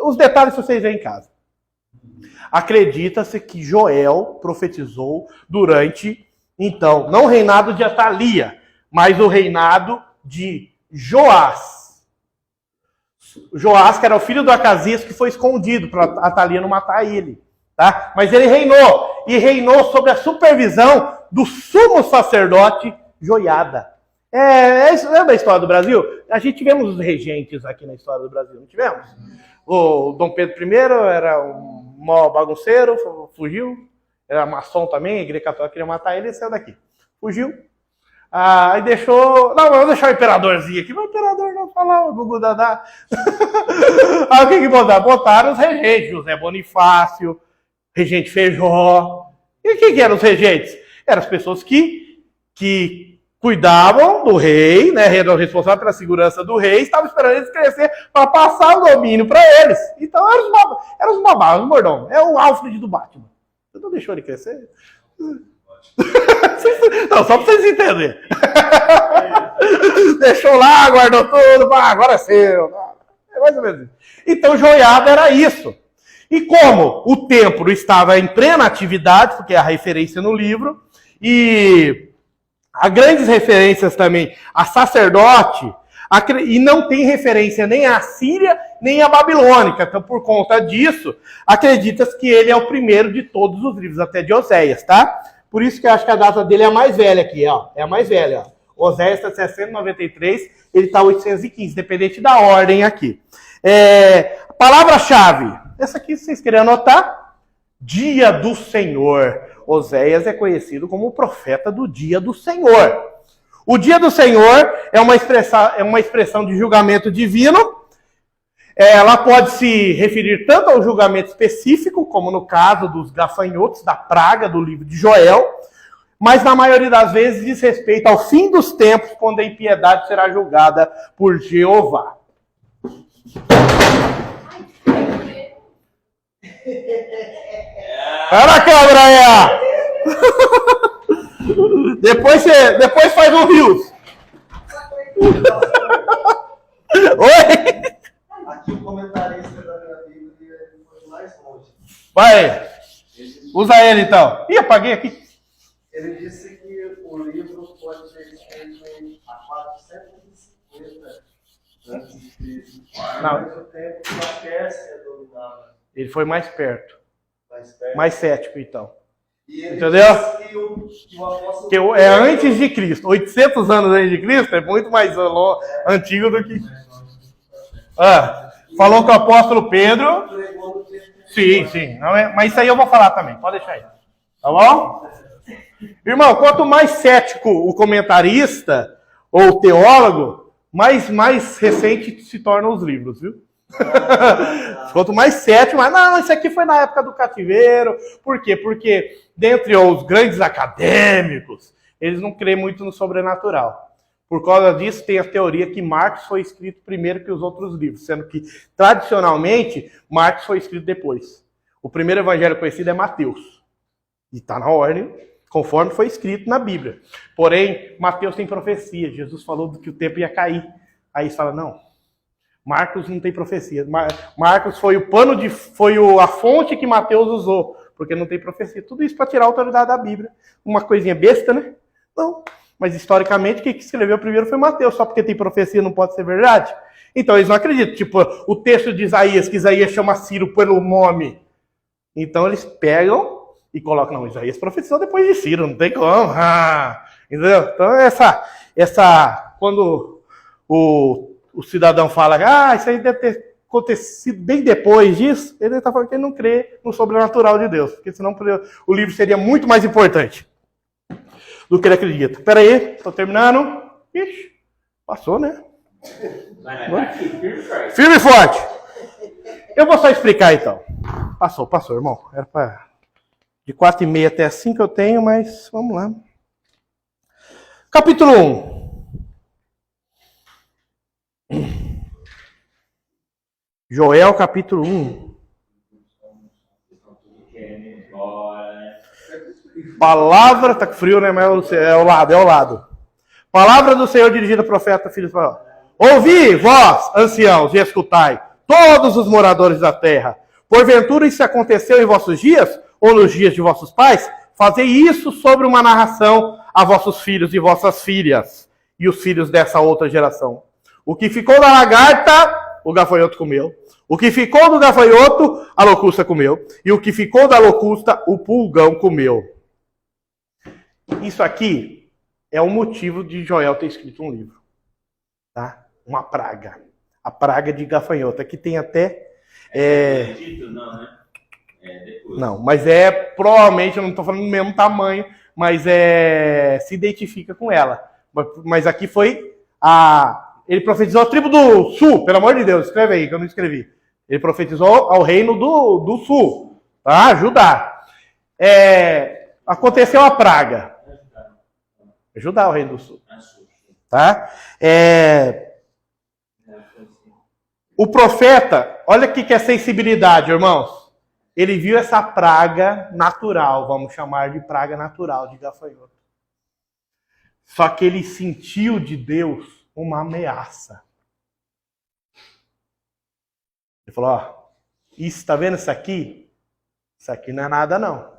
os detalhes vocês veem em casa. Acredita-se que Joel profetizou durante, então, não o reinado de Atalia, mas o reinado de Joás. Joás, que era o filho do Acasias, que foi escondido para Atalia não matar ele. Tá? Mas ele reinou, e reinou sob a supervisão do sumo sacerdote Joiada. Lembra a história do Brasil? A gente tivemos os regentes aqui na história do Brasil, não tivemos? O Dom Pedro I era um mó bagunceiro, fugiu. Era maçom também, a igreja católica queria matar ele e saiu daqui. Fugiu. Aí deixou... Não, vamos deixar o imperadorzinho aqui. Mas o imperador não falava, o Gugu Dadá. Aí o que botaram? Botaram os regentes. José Bonifácio, regente Feijó. E o que eram os regentes? Eram as pessoas que cuidavam do rei, né? Eram responsáveis pela segurança do rei, estavam esperando eles crescer para passar o domínio para eles. Então eram os babados, os mordom. É o Alfred do Batman. Você não deixou ele crescer? Não, só para vocês entenderem. Deixou lá, guardou tudo, agora é seu. É mais ou menos isso. Então Joiada era isso. E como o templo estava em plena atividade, porque é a referência no livro, e há grandes referências também a sacerdote, e não tem referência nem à Síria, nem à Babilônica. Então, por conta disso, acredita-se que ele é o primeiro de todos os livros, até de Oséias, tá? Por isso que eu acho que a data dele é a mais velha aqui, ó. É a mais velha, ó. Oséias está 793, ele está 815, dependente da ordem aqui. Palavra-chave. Essa aqui, se vocês querem anotar, Dia do Senhor. Oséias é conhecido como o profeta do Dia do Senhor. O Dia do Senhor é uma expressão de julgamento divino. Ela pode se referir tanto ao julgamento específico, como no caso dos gafanhotos, da praga do livro de Joel, mas na maioria das vezes diz respeito ao fim dos tempos, quando a impiedade será julgada por Jeová. Para a câmera aí! Depois faz um rios. Oi? Aqui o comentarista da minha Bíblia foi mais longe. Vai. Usa ele então. Ih, apaguei aqui. Ele disse que o livro pode ser escrito a 450 antes de Cristo. Não. Mas o tempo que a Pérsia dominava. Ele foi mais perto. Mais perto. Mais cético, então. E ele Entendeu? disse que o apóstolo Que é antes de Cristo. 800 anos antes de Cristo é muito mais antigo do que... Falou que o apóstolo Pedro... pregou no texto. Sim. Não é... Mas isso aí eu vou falar também. Pode deixar aí. Tá bom? Irmão, quanto mais cético o comentarista ou o teólogo, mais recente se tornam os livros, viu? Quanto mais cético, mas não, isso aqui foi na época do cativeiro. Por quê? Porque dentre os grandes acadêmicos, eles não creem muito no sobrenatural. Por causa disso, tem a teoria que Marcos foi escrito primeiro que os outros livros, sendo que, tradicionalmente, Marcos foi escrito depois. O primeiro evangelho conhecido é Mateus. E está na ordem, conforme foi escrito na Bíblia. Porém, Mateus tem profecia. Jesus falou que o tempo ia cair. Aí você fala, não, Marcos não tem profecia. Marcos foi a fonte que Mateus usou, porque não tem profecia. Tudo isso para tirar a autoridade da Bíblia. Uma coisinha besta, né? Não. Mas historicamente, quem escreveu primeiro foi Mateus. Só porque tem profecia não pode ser verdade? Então eles não acreditam. Tipo, o texto de Isaías, que Isaías chama Ciro pelo nome. Então eles pegam e colocam, não, Isaías profetizou depois de Ciro, não tem como. Entendeu? Então quando o cidadão fala, isso aí deve ter acontecido bem depois disso, ele está falando que ele não crê no sobrenatural de Deus, porque senão o livro seria muito mais importante do que ele acredita. Espera aí, estou terminando. Ixi, passou, né? Firme e forte. Eu vou só explicar então. Passou, irmão. Era para de 4h30 até 5 eu tenho, mas vamos lá. Capítulo 1. Joel, capítulo 1. Palavra, tá com frio, né? Mas é o lado, é o lado. Palavra do Senhor dirigida ao profeta, filho de Israel. Ouvi, vós, anciãos, e escutai, todos os moradores da terra. Porventura isso aconteceu em vossos dias, ou nos dias de vossos pais? Fazei isso sobre uma narração a vossos filhos e vossas filhas, e os filhos dessa outra geração. O que ficou da lagarta, o gafanhoto comeu. O que ficou do gafanhoto, a locusta comeu. E o que ficou da locusta, o pulgão comeu. Isso aqui é o motivo de Joel ter escrito um livro. Tá? Uma praga. A praga de gafanhoto. Aqui tem até... Egito, não, né? Depois. Não, mas provavelmente, eu não estou falando do mesmo tamanho, mas se identifica com ela. Mas aqui foi ele profetizou a tribo do sul, pelo amor de Deus, escreve aí, que eu não escrevi. Ele profetizou ao reino do sul, tá? Judá. Aconteceu a praga. Judá, o reino do sul. Tá? O profeta, olha o que é sensibilidade, irmãos. Ele viu essa praga natural, vamos chamar de praga natural de gafanhoto. Só que ele sentiu de Deus uma ameaça. Ele falou, tá vendo isso aqui? Isso aqui não é nada não.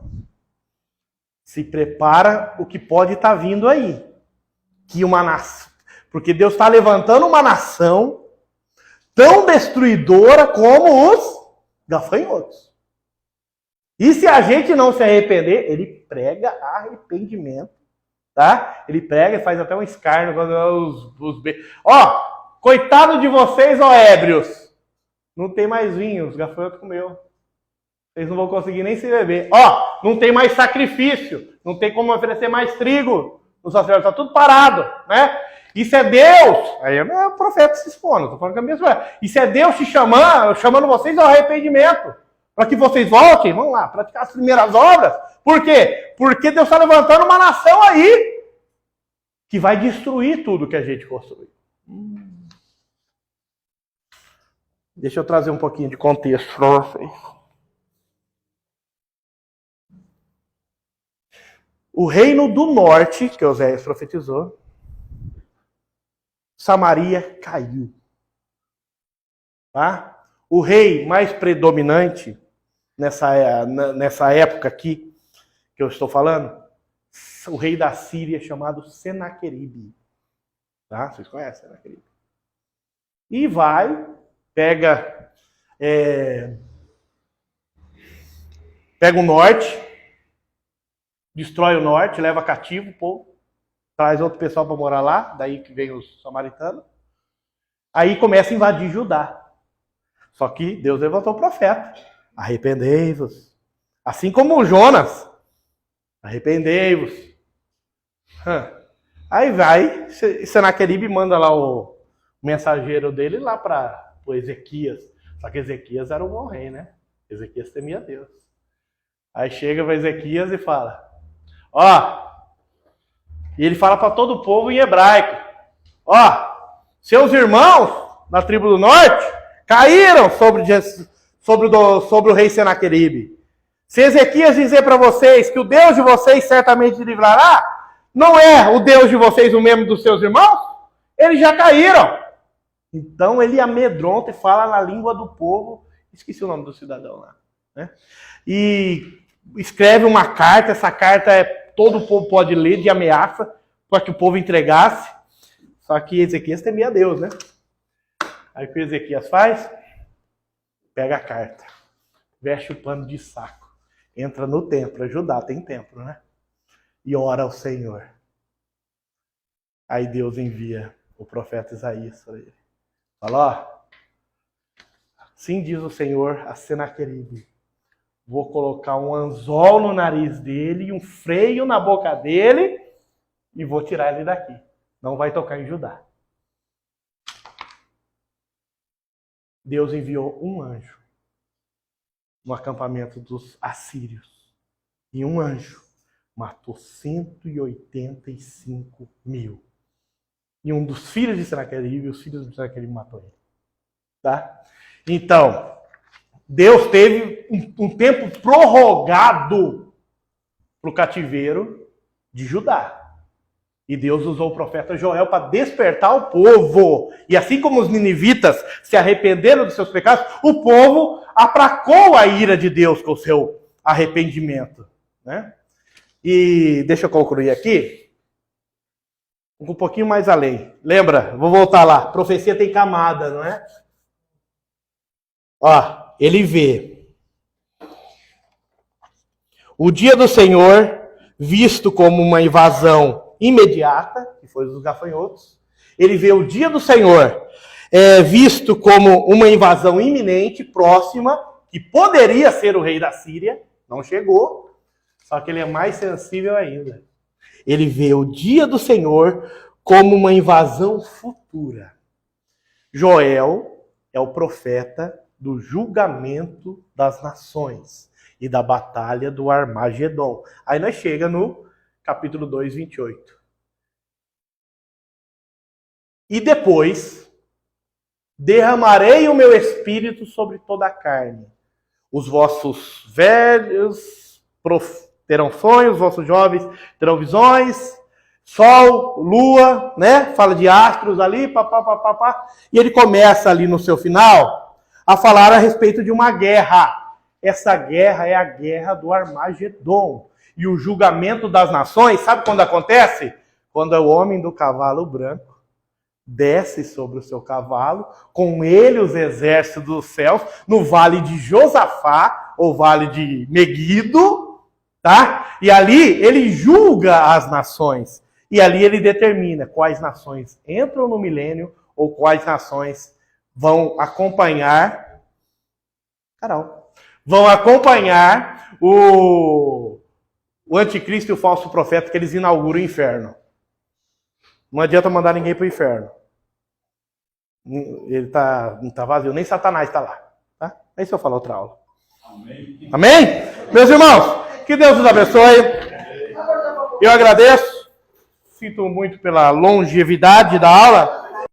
Se prepara o que pode estar vindo aí. Que uma nação, porque Deus está levantando uma nação tão destruidora como os gafanhotos. E se a gente não se arrepender, ele prega arrependimento, tá? Ele prega e faz até um escárnio quando coitado de vocês, ébrios. Não tem mais vinho, os gafanhotos comeu. Vocês não vão conseguir nem se beber. Não tem mais sacrifício, não tem como oferecer mais trigo. No sacerdote, está tudo parado, né? Isso é Deus. Aí não é o profeta se expondo, estou falando com a minha história. Isso é Deus te chamando vocês ao arrependimento. Para que vocês voltem, vamos lá, praticar as primeiras obras. Por quê? Porque Deus está levantando uma nação aí que vai destruir tudo que a gente construiu. Deixa eu trazer um pouquinho de contexto para vocês. O reino do norte, que Oséias profetizou, Samaria caiu. Tá? O rei mais predominante nessa época aqui, que eu estou falando, o rei da Síria chamado Senaqueribe. Tá? Vocês conhecem Senaqueribe? E pega o norte, destrói o norte, leva cativo o povo, traz outro pessoal para morar lá, daí que vem os samaritanos. Aí começa a invadir Judá. Só que Deus levantou o profeta. Arrependei-vos. Assim como Jonas. Arrependei-vos. Aí Senaqueribe manda lá o mensageiro dele lá para o Ezequias. Só que Ezequias era um bom rei, né? Ezequias temia Deus. Aí chega para Ezequias e fala, e ele fala para todo o povo em hebraico, seus irmãos na tribo do norte caíram sobre o rei Senaqueribe. Se Ezequias dizer para vocês que o Deus de vocês certamente livrará, não é o Deus de vocês o mesmo dos seus irmãos? Eles já caíram. Então ele amedronta e fala na língua do povo, esqueci o nome do cidadão lá, né? E escreve uma carta, essa carta todo o povo pode ler de ameaça, para que o povo entregasse. Só que Ezequias temia a Deus, né? Aí o que Ezequias faz? Pega a carta, veste o pano de saco, entra no templo, Judá tem templo, né? E ora ao Senhor. Aí Deus envia o profeta Isaías para ele. Fala, assim diz o Senhor a Senaqueribe, vou colocar um anzol no nariz dele e um freio na boca dele e vou tirar ele daqui. Não vai tocar em Judá. Deus enviou um anjo no acampamento dos assírios. E um anjo matou 185 mil. E um dos filhos de Senaqueribe, os filhos de Senaqueribe matou ele. Tá? Então, Deus teve um tempo prorrogado para o cativeiro de Judá. E Deus usou o profeta Joel para despertar o povo. E assim como os ninivitas se arrependeram dos seus pecados, o povo aplacou a ira de Deus com o seu arrependimento. Né? E deixa eu concluir aqui. Um pouquinho mais além. Lembra? Vou voltar lá. Profecia tem camada, não é? Ó, ele vê o dia do Senhor visto como uma invasão imediata, que foi os gafanhotos. Ele vê o dia do Senhor visto como uma invasão iminente, próxima, que poderia ser o rei da Síria. Não chegou, só que ele é mais sensível ainda. Ele vê o dia do Senhor como uma invasão futura. Joel é o profeta do julgamento das nações e da batalha do Armagedon. Aí nós chega no capítulo 2, 28. E depois, derramarei o meu espírito sobre toda a carne. Os vossos velhos terão sonhos, os vossos jovens terão visões, sol, lua, né? Fala de astros ali, papapá. E ele começa ali no seu final a falar a respeito de uma guerra. Essa guerra é a guerra do Armagedon. E o julgamento das nações, sabe quando acontece? Quando é o homem do cavalo branco desce sobre o seu cavalo, com ele os exércitos dos céus, no vale de Josafá, ou vale de Meguido, tá? E ali ele julga as nações. E ali ele determina quais nações entram no milênio, ou quais nações vão acompanhar... Carol. Vão acompanhar o anticristo e o falso profeta, que eles inauguram o inferno. Não adianta mandar ninguém para o inferno. Ele não está vazio, nem Satanás está lá. Tá? É isso eu falo outra aula. Amém. Amém? Meus irmãos, que Deus os abençoe. Eu agradeço. Sinto muito pela longevidade da aula.